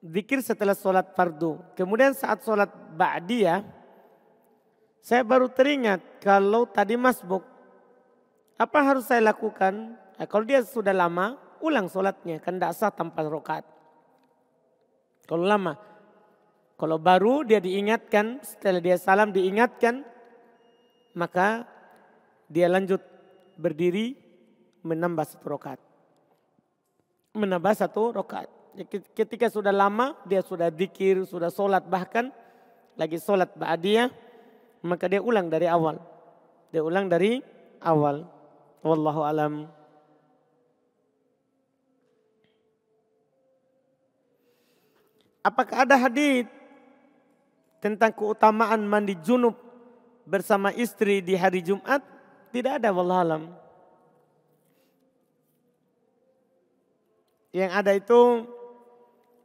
A: dzikir setelah sholat fardu. Kemudian saat sholat ba'diyah, saya baru teringat kalau tadi masbuk. Apa harus saya lakukan? Kalau dia sudah lama, ulang sholatnya. Kan tidak sah tanpa rakaat. Kalau lama. Kalau baru dia diingatkan, setelah dia salam diingatkan, maka dia lanjut berdiri menambah 1 rakaat. Menambah 1 rakaat. Ketika sudah lama, dia sudah dzikir, sudah sholat bahkan, lagi sholat ba'diyah, maka dia ulang dari awal. Dia ulang dari awal. Wallahu alam. Apakah ada hadis tentang keutamaan mandi junub bersama istri di hari Jumat? Tidak ada, wallahu alam. Yang ada itu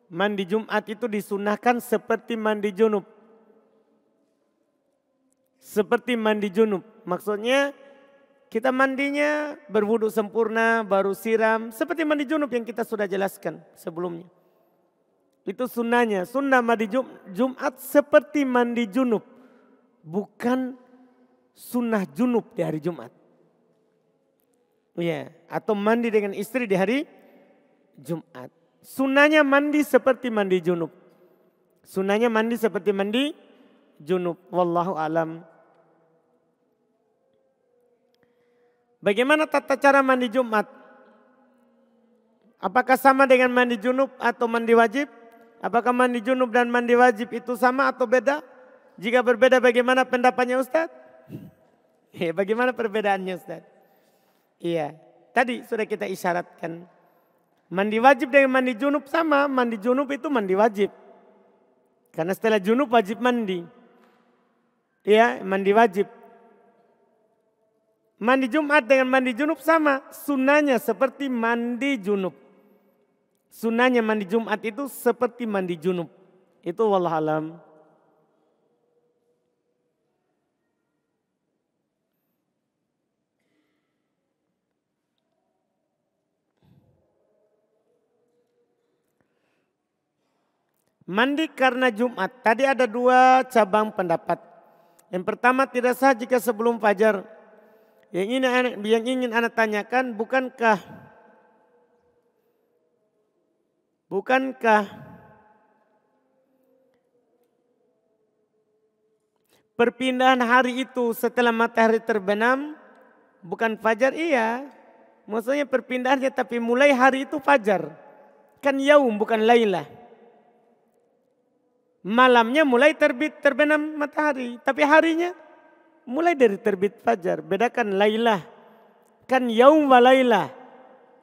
A: mandi Jumat itu disunahkan seperti mandi junub. Seperti mandi junub. Maksudnya kita mandinya berwudu sempurna, baru siram. Seperti mandi junub yang kita sudah jelaskan sebelumnya. Itu sunnahnya. Sunnah mandi Jumat seperti mandi junub. Bukan sunnah junub di hari Jumat. Ya, atau mandi dengan istri di hari Jumat. Sunnahnya mandi seperti mandi junub. Sunnahnya mandi seperti mandi junub. Wallahu alam. Bagaimana tata cara mandi Jumat? Apakah sama dengan mandi junub atau mandi wajib? Apakah mandi junub dan mandi wajib itu sama atau beda? Jika berbeda bagaimana pendapatnya Ustaz? Bagaimana perbedaannya Ustaz? Iya, tadi sudah kita isyaratkan. Mandi wajib dengan mandi junub sama. Mandi junub itu mandi wajib. Karena setelah junub wajib mandi. Iya, mandi wajib. Mandi Jumat dengan mandi junub sama. Sunnahnya seperti mandi junub. Sunnahnya mandi Jumat itu seperti mandi junub. Itu wallahu alam. Mandi karena Jumat. Tadi ada 2 cabang pendapat. Yang pertama tidak sah jika sebelum fajar. Yang ingin anak tanyakan, bukankah perpindahan hari itu setelah matahari terbenam bukan fajar? Iya. Maksudnya perpindahannya tapi mulai hari itu fajar. Kan yaum bukan lailah. Malamnya mulai terbenam matahari. Tapi harinya mulai dari terbit fajar. Bedakan lailah. Kan yaum wa lailah.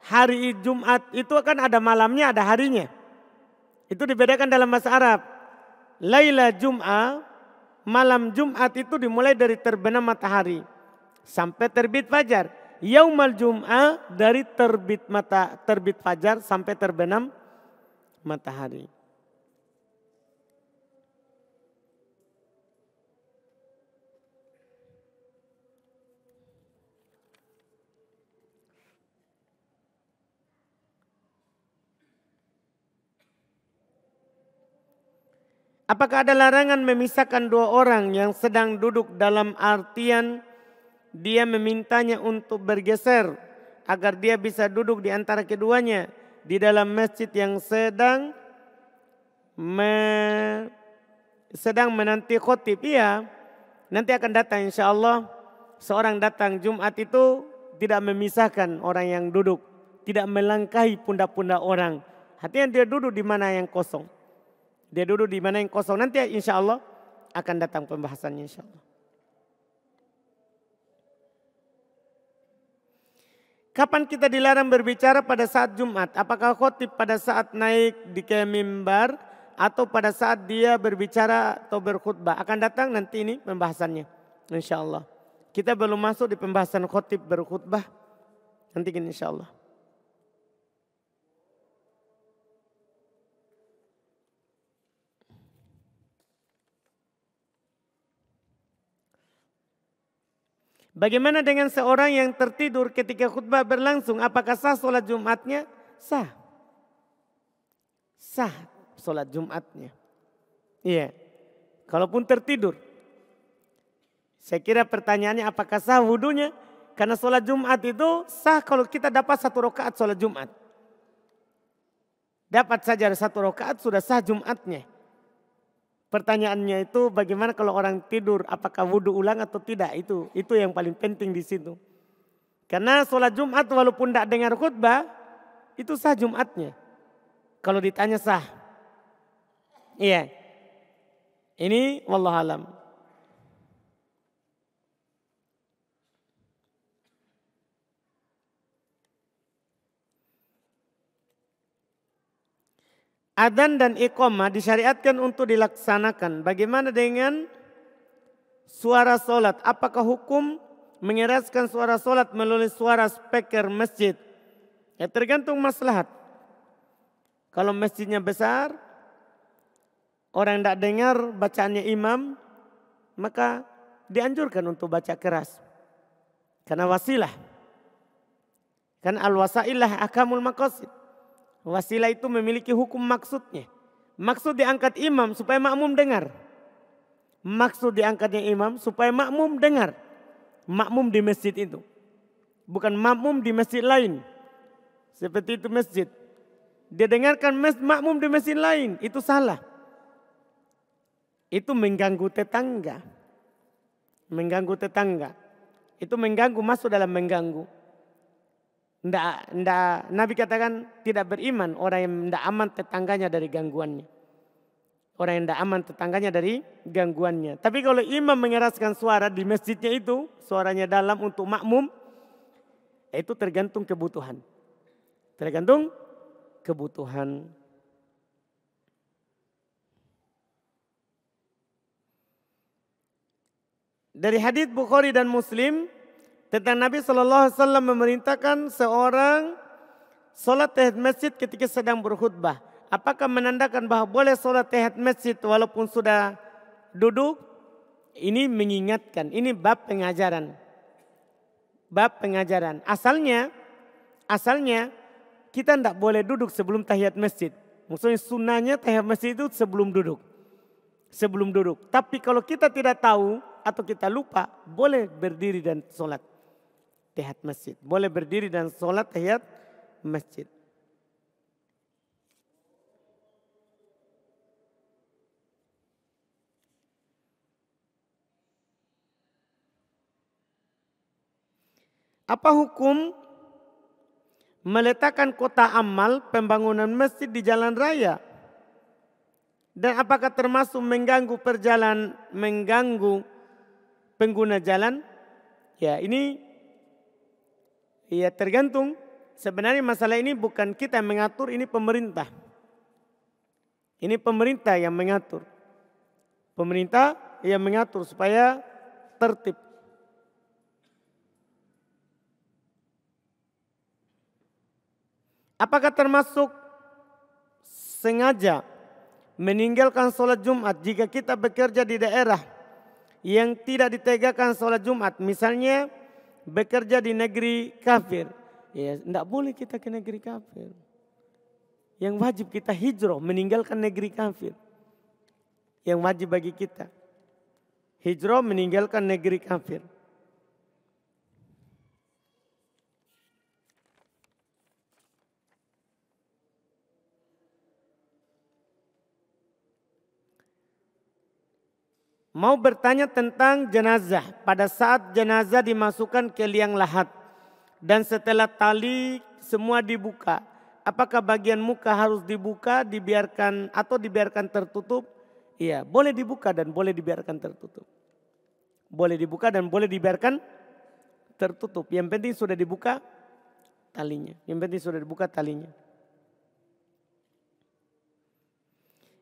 A: Hari Jumat itu kan ada malamnya, ada harinya. Itu dibedakan dalam bahasa Arab. Lailah Jum'ah, malam Jumat itu dimulai dari terbenam matahari. Sampai terbit fajar. Yaumal Jum'ah dari terbit fajar sampai terbenam matahari. Apakah ada larangan memisahkan 2 orang yang sedang duduk dalam artian dia memintanya untuk bergeser agar dia bisa duduk di antara keduanya di dalam masjid yang sedang menanti khotib? Iya, nanti akan datang insya Allah. Seorang datang Jumat itu tidak memisahkan orang yang duduk, tidak melangkahi pundak-pundak orang. Artinya dia duduk di mana yang kosong. Dia duduk di mana yang kosong. Nanti insya Allah akan datang pembahasannya insya Allah. Kapan kita dilarang berbicara pada saat Jumat? Apakah khotib pada saat naik di mimbar atau pada saat dia berbicara atau berkhutbah. Akan datang nanti ini pembahasannya, insya Allah. Kita belum masuk di pembahasan khotib berkhutbah, nanti insya Allah. Bagaimana dengan seorang yang tertidur ketika khutbah berlangsung? Apakah sah sholat Jumatnya? Sah. Sah sholat Jumatnya. Iya. Kalaupun tertidur. Saya kira pertanyaannya apakah sah wudunya? Karena sholat Jumat itu sah kalau kita dapat 1 rakaat sholat Jumat. Dapat saja 1 rakaat sudah sah Jumatnya. Pertanyaannya itu bagaimana kalau orang tidur, apakah wudhu ulang atau tidak? Itu yang paling penting di situ. Karena sholat Jumat walaupun tidak dengar khutbah, itu sah Jumatnya. Kalau ditanya sah. Iya. Ini wallahualam. Adzan dan iqamah disyariatkan untuk dilaksanakan. Bagaimana dengan suara solat? Apakah hukum mengeraskan suara solat melalui suara speaker masjid? Ya tergantung maslahat. Kalau masjidnya besar, orang tidak dengar bacaannya imam, maka dianjurkan untuk baca keras. Karena wasilah. Kan al-wasailah akamul maqasid. Wasilah itu memiliki hukum maksudnya. Maksud diangkat imam supaya makmum dengar. Maksud diangkatnya imam supaya makmum dengar. Makmum di masjid itu. Bukan makmum di masjid lain. Seperti itu masjid. Dia dengarkan makmum di masjid lain. Itu salah. Itu mengganggu tetangga. Mengganggu tetangga. Itu mengganggu, masuk dalam mengganggu. Nabi katakan tidak beriman orang yang tidak aman tetangganya dari gangguannya. Orang yang tidak aman tetangganya dari gangguannya. Tapi kalau imam mengeraskan suara di masjidnya itu, suaranya dalam untuk makmum, itu tergantung kebutuhan. Tergantung kebutuhan. Dari hadits Bukhari dan Muslim, tentang Nabi SAW memerintahkan seorang sholat tahiyat masjid ketika sedang berkhutbah. Apakah menandakan bahwa boleh sholat tahiyat masjid walaupun sudah duduk? Ini mengingatkan, ini bab pengajaran. Bab pengajaran. Asalnya kita tidak boleh duduk sebelum tahiyat masjid. Maksudnya sunnahnya tahiyat masjid itu sebelum duduk. Sebelum duduk. Tapi kalau kita tidak tahu atau kita lupa, boleh berdiri dan sholat tahiyat masjid. Boleh berdiri dan sholat tahiyat masjid. Apa hukum meletakkan kota amal pembangunan masjid di jalan raya? Dan apakah termasuk mengganggu pengguna jalan? Ya ini ya tergantung. Sebenarnya masalah ini bukan kita yang mengatur, ini pemerintah. Ini pemerintah yang mengatur. Pemerintah yang mengatur supaya tertib. Apakah termasuk sengaja meninggalkan sholat Jumat jika kita bekerja di daerah yang tidak ditegakkan sholat Jumat? Misalnya bekerja di negeri kafir. Ya, tidak boleh kita ke negeri kafir. Yang wajib kita hijrah, meninggalkan negeri kafir. Yang wajib bagi kita. Hijrah meninggalkan negeri kafir. Mau bertanya tentang jenazah. Pada saat jenazah dimasukkan ke liang lahat. Dan setelah tali semua dibuka. Apakah bagian muka harus dibuka, dibiarkan atau dibiarkan tertutup? Iya, boleh dibuka dan boleh dibiarkan tertutup. Boleh dibuka dan boleh dibiarkan tertutup. Yang penting sudah dibuka talinya. Yang penting sudah dibuka talinya.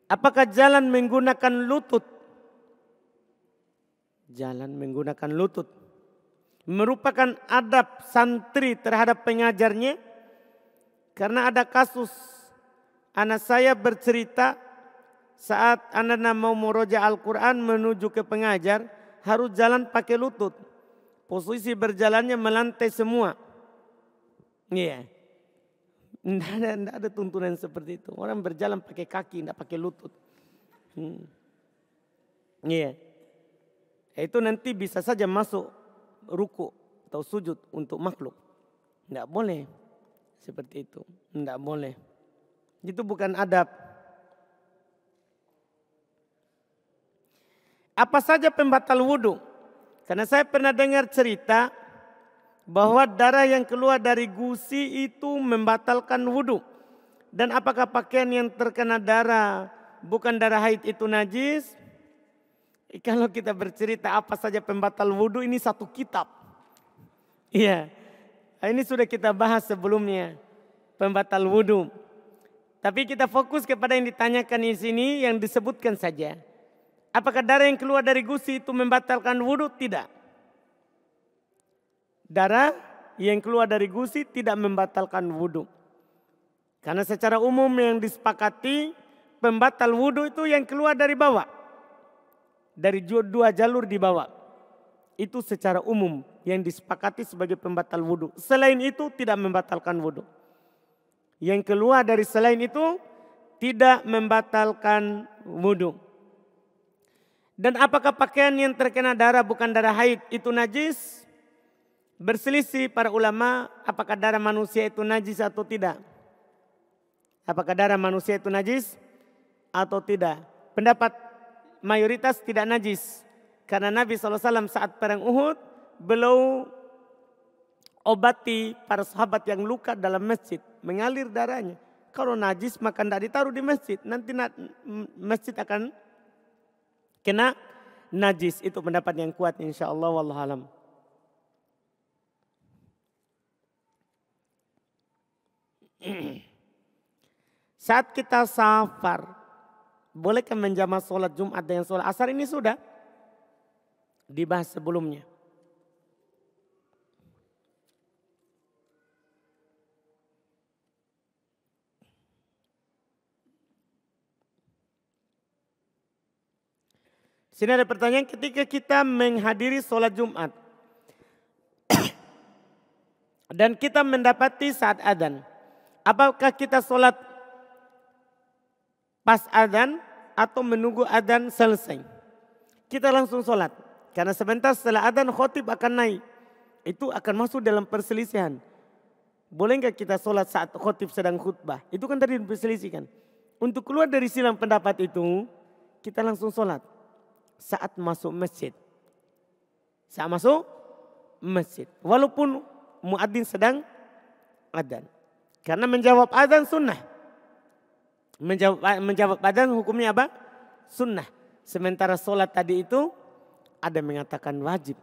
A: Apakah jalan menggunakan lutut? Jalan menggunakan lutut merupakan adab santri terhadap pengajarnya. Karena ada kasus anak saya bercerita saat anak mau muroja Al-Quran menuju ke pengajar harus jalan pakai lutut. Posisi berjalannya melantai semua. Iya. Tidak ada tuntunan seperti itu. Orang berjalan pakai kaki, tidak pakai lutut. Iya. Itu nanti bisa saja masuk ruku atau sujud untuk makhluk. Tidak boleh seperti itu. Tidak boleh. Itu bukan adab. Apa saja pembatal wudhu? Karena saya pernah dengar cerita bahwa darah yang keluar dari gusi itu membatalkan wudhu. Dan apakah pakaian yang terkena darah bukan darah haid itu najis? Kalau kita bercerita apa saja pembatal wudhu, ini satu kitab. Iya, ini sudah kita bahas sebelumnya, pembatal wudhu. Tapi kita fokus kepada yang ditanyakan di sini, yang disebutkan saja. Apakah darah yang keluar dari gusi itu membatalkan wudhu? Tidak. Darah yang keluar dari gusi tidak membatalkan wudhu. Karena secara umum yang disepakati, pembatal wudhu itu yang keluar dari bawah. Dari dua jalur di bawah. Itu secara umum yang disepakati sebagai pembatal wudhu. Selain itu tidak membatalkan wudhu. Yang keluar dari selain itu tidak membatalkan wudhu. Dan apakah pakaian yang terkena darah bukan darah haid itu najis? Berselisih para ulama apakah darah manusia itu najis atau tidak. Apakah darah manusia itu najis atau tidak. Pendapat mayoritas tidak najis. Karena Nabi SAW saat perang Uhud beliau obati para sahabat yang luka dalam masjid. Mengalir darahnya. Kalau najis maka tidak ditaruh di masjid. Nanti masjid akan kena najis. Itu pendapat yang kuat insyaAllah. Wallahualam. Saat kita safar, bolehkah menjamak sholat Jumat dengan sholat asar? Ini sudah dibahas sebelumnya. Sini ada pertanyaan, ketika kita menghadiri sholat Jumat dan kita mendapati saat adzan, apakah kita sholat pas adzan atau menunggu adzan selesai? Kita langsung sholat. Karena sebentar setelah adzan khotib akan naik. Itu akan masuk dalam perselisihan. Boleh enggak kita sholat saat khotib sedang khutbah? Itu kan tadi diperselisihkan. Untuk keluar dari silang pendapat itu, kita langsung sholat. Saat masuk masjid. Saat masuk masjid. Walaupun muadzin sedang adzan. Karena menjawab adzan sunnah. Menjawab adzan hukumnya apa? Sunnah. Sementara sholat tadi itu ada mengatakan wajib.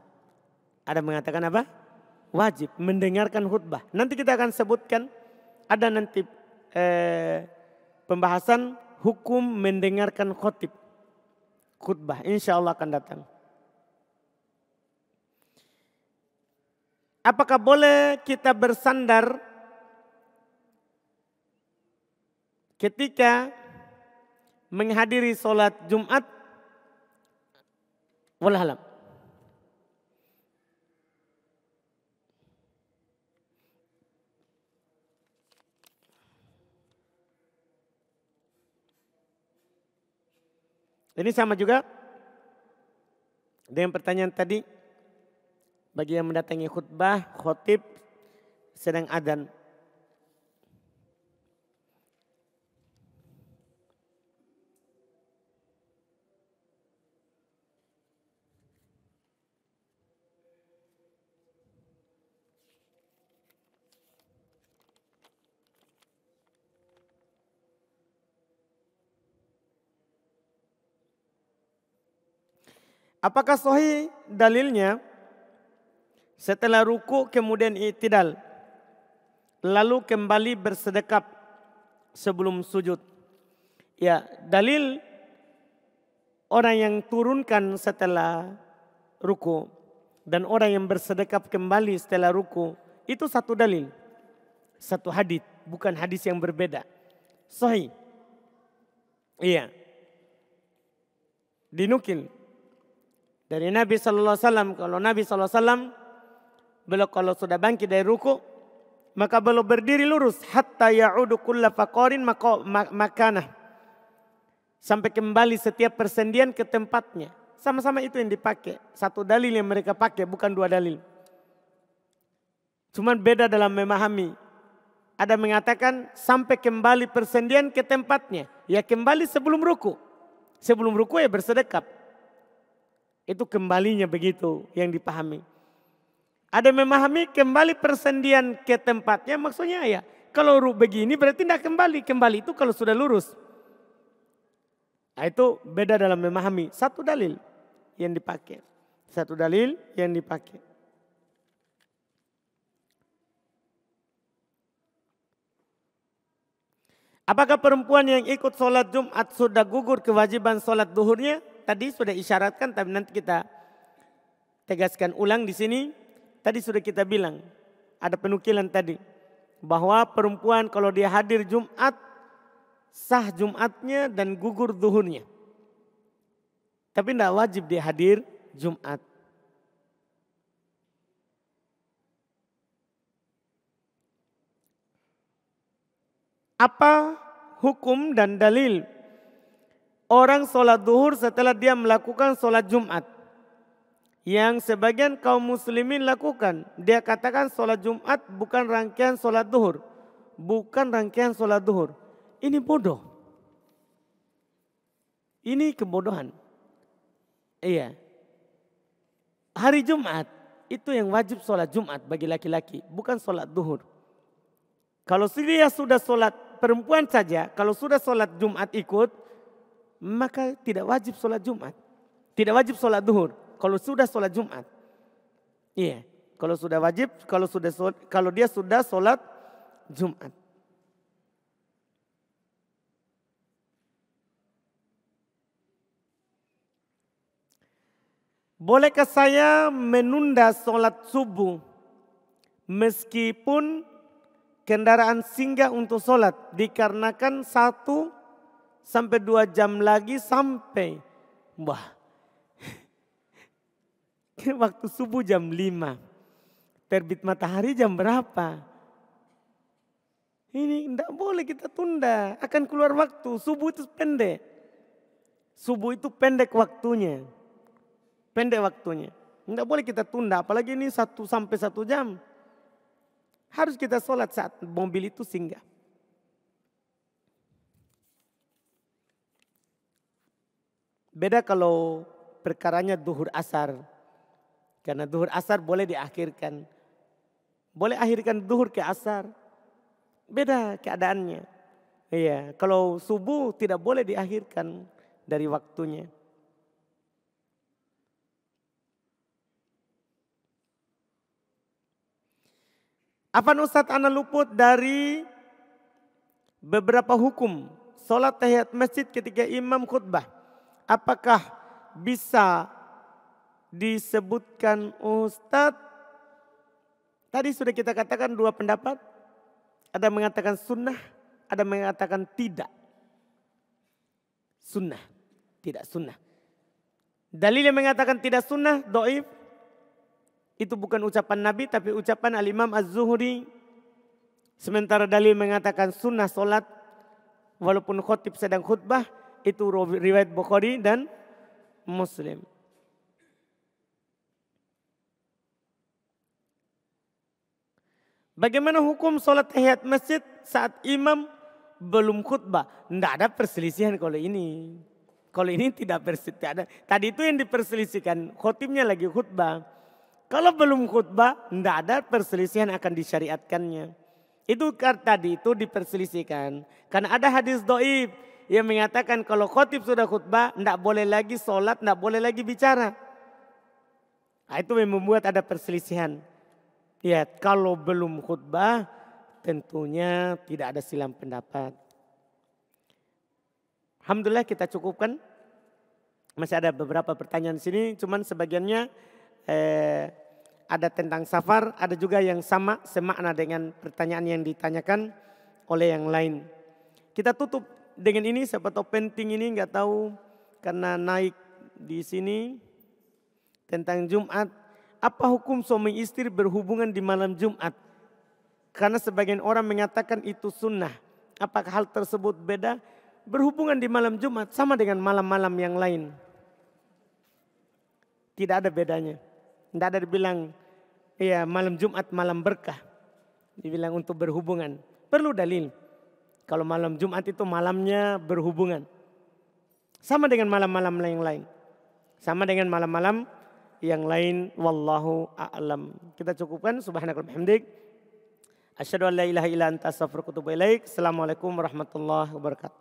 A: Ada mengatakan apa? Wajib. Mendengarkan khutbah. Nanti kita akan sebutkan. Ada nanti pembahasan hukum mendengarkan khutbah. Insya Allah akan datang. Apakah boleh kita bersandar ketika menghadiri sholat Jumat? Wallahualam. Ini sama juga dengan pertanyaan tadi. Bagi yang mendatangi khutbah, khotib sedang adzan. Apakah sahih dalilnya setelah ruku kemudian i'tidal lalu kembali bersedekap sebelum sujud? Ya, dalil orang yang turunkan setelah ruku dan orang yang bersedekap kembali setelah ruku itu satu dalil. Satu hadits, bukan hadis yang berbeda. Sahih. Iya. Dinukil dari Nabi sallallahu alaihi wasallam, kalau Nabi sallallahu alaihi wasallam beliau kalau sudah bangkit dari ruku maka beliau berdiri lurus hatta ya'udu kulla faqarin makanah. Sampai kembali setiap persendian ke tempatnya. Sama-sama itu yang dipakai. Satu dalil yang mereka pakai, bukan dua dalil. Cuman beda dalam memahami. Ada mengatakan sampai kembali persendian ke tempatnya. Ya kembali sebelum ruku. Sebelum ruku ya bersedekap. Itu kembalinya begitu yang dipahami. Ada memahami kembali persendian ke tempatnya maksudnya ya. Kalau begini berarti tidak kembali. Kembali itu kalau sudah lurus. Nah, itu beda dalam memahami. Satu dalil yang dipakai. Satu dalil yang dipakai. Apakah perempuan yang ikut sholat Jumat sudah gugur kewajiban sholat duhurnya? Tadi sudah isyaratkan, tapi nanti kita tegaskan ulang di sini. Tadi sudah kita bilang, ada penukilan tadi. Bahwa perempuan kalau dia hadir Jumat, sah Jumatnya dan gugur duhurnya. Tapi tidak wajib dia hadir Jumat. Apa hukum dan dalil orang sholat duhur setelah dia melakukan sholat Jumat? Yang sebagian kaum muslimin lakukan. Dia katakan sholat Jumat bukan rangkaian sholat duhur. Bukan rangkaian sholat duhur. Ini bodoh. Ini kebodohan. Iya. Hari Jumat itu yang wajib sholat Jumat bagi laki-laki. Bukan sholat duhur. Kalau dia sudah sholat perempuan saja. Kalau sudah sholat Jumat ikut. Maka tidak wajib sholat Jumat. Tidak wajib sholat duhur. Kalau sudah sholat Jumat. Iya. Kalau sudah wajib. Kalau dia sudah sholat Jumat. Bolehkah saya menunda sholat subuh meskipun kendaraan singgah untuk sholat dikarenakan 1 sampai 2 jam lagi sampai. Wah, waktu subuh jam 5, terbit matahari jam berapa? Ini tidak boleh kita tunda, akan keluar waktu. Subuh itu pendek. Subuh itu pendek waktunya. Pendek waktunya. Tidak boleh kita tunda, apalagi ini 1 sampai 1 jam. Harus kita sholat saat mobil itu singgah. Beda kalau perkaranya duhur asar. Karena duhur asar boleh diakhirkan. Boleh akhirkan duhur ke asar. Beda keadaannya. Iya, kalau subuh tidak boleh diakhirkan dari waktunya. Apa Ustaz ana luput dari beberapa hukum sholat tahiyat masjid ketika imam khutbah? Apakah bisa disebutkan Ustaz? Tadi sudah kita katakan 2 pendapat. Ada mengatakan sunnah, ada mengatakan tidak. Sunnah, tidak sunnah. Dalil yang mengatakan tidak sunnah, dhaif. Itu bukan ucapan Nabi tapi ucapan Al-Imam Az-Zuhri. Sementara dalil mengatakan sunnah solat walaupun khotib sedang khutbah. Itu riwayat Bukhari dan Muslim. Bagaimana hukum solat tahiyat masjid saat imam belum khutbah? Tidak ada perselisihan kalau ini. Kalau ini tidak ada. Tadi itu yang diperselisihkan, khotibnya lagi khutbah. Kalau belum khutbah, tidak ada perselisihan akan disyariatkannya. Itu tadi itu diperselisihkan. Karena ada hadis dhaif yang mengatakan kalau khotib sudah khutbah, tidak boleh lagi sholat, tidak boleh lagi bicara. Nah, itu yang membuat ada perselisihan. Ya, kalau belum khutbah, tentunya tidak ada silang pendapat. Alhamdulillah kita cukupkan. Masih ada beberapa pertanyaan di sini, cuman sebagiannya ada tentang safar, ada juga yang sama semakna dengan pertanyaan yang ditanyakan oleh yang lain. Kita tutup dengan ini, siapa tahu penting ini, nggak tahu karena naik di sini tentang Jumat. Apa hukum suami istri berhubungan di malam Jumat? Karena sebagian orang mengatakan itu sunnah. Apakah hal tersebut beda? Berhubungan di malam Jumat sama dengan malam-malam yang lain. Tidak ada bedanya. Tidak ada dibilang ya malam Jumat malam berkah. Dibilang untuk berhubungan. Perlu dalil. Kalau malam Jumat itu malamnya berhubungan. Sama dengan malam-malam yang lain. Sama dengan malam-malam yang lain. Wallahu a'lam. Kita cukupkan. Subhanakallahumma hamdik. Asyhadu an la ilaha illa anta astaghfiruka wa atubu ilaik. Assalamualaikum warahmatullahi wabarakatuh.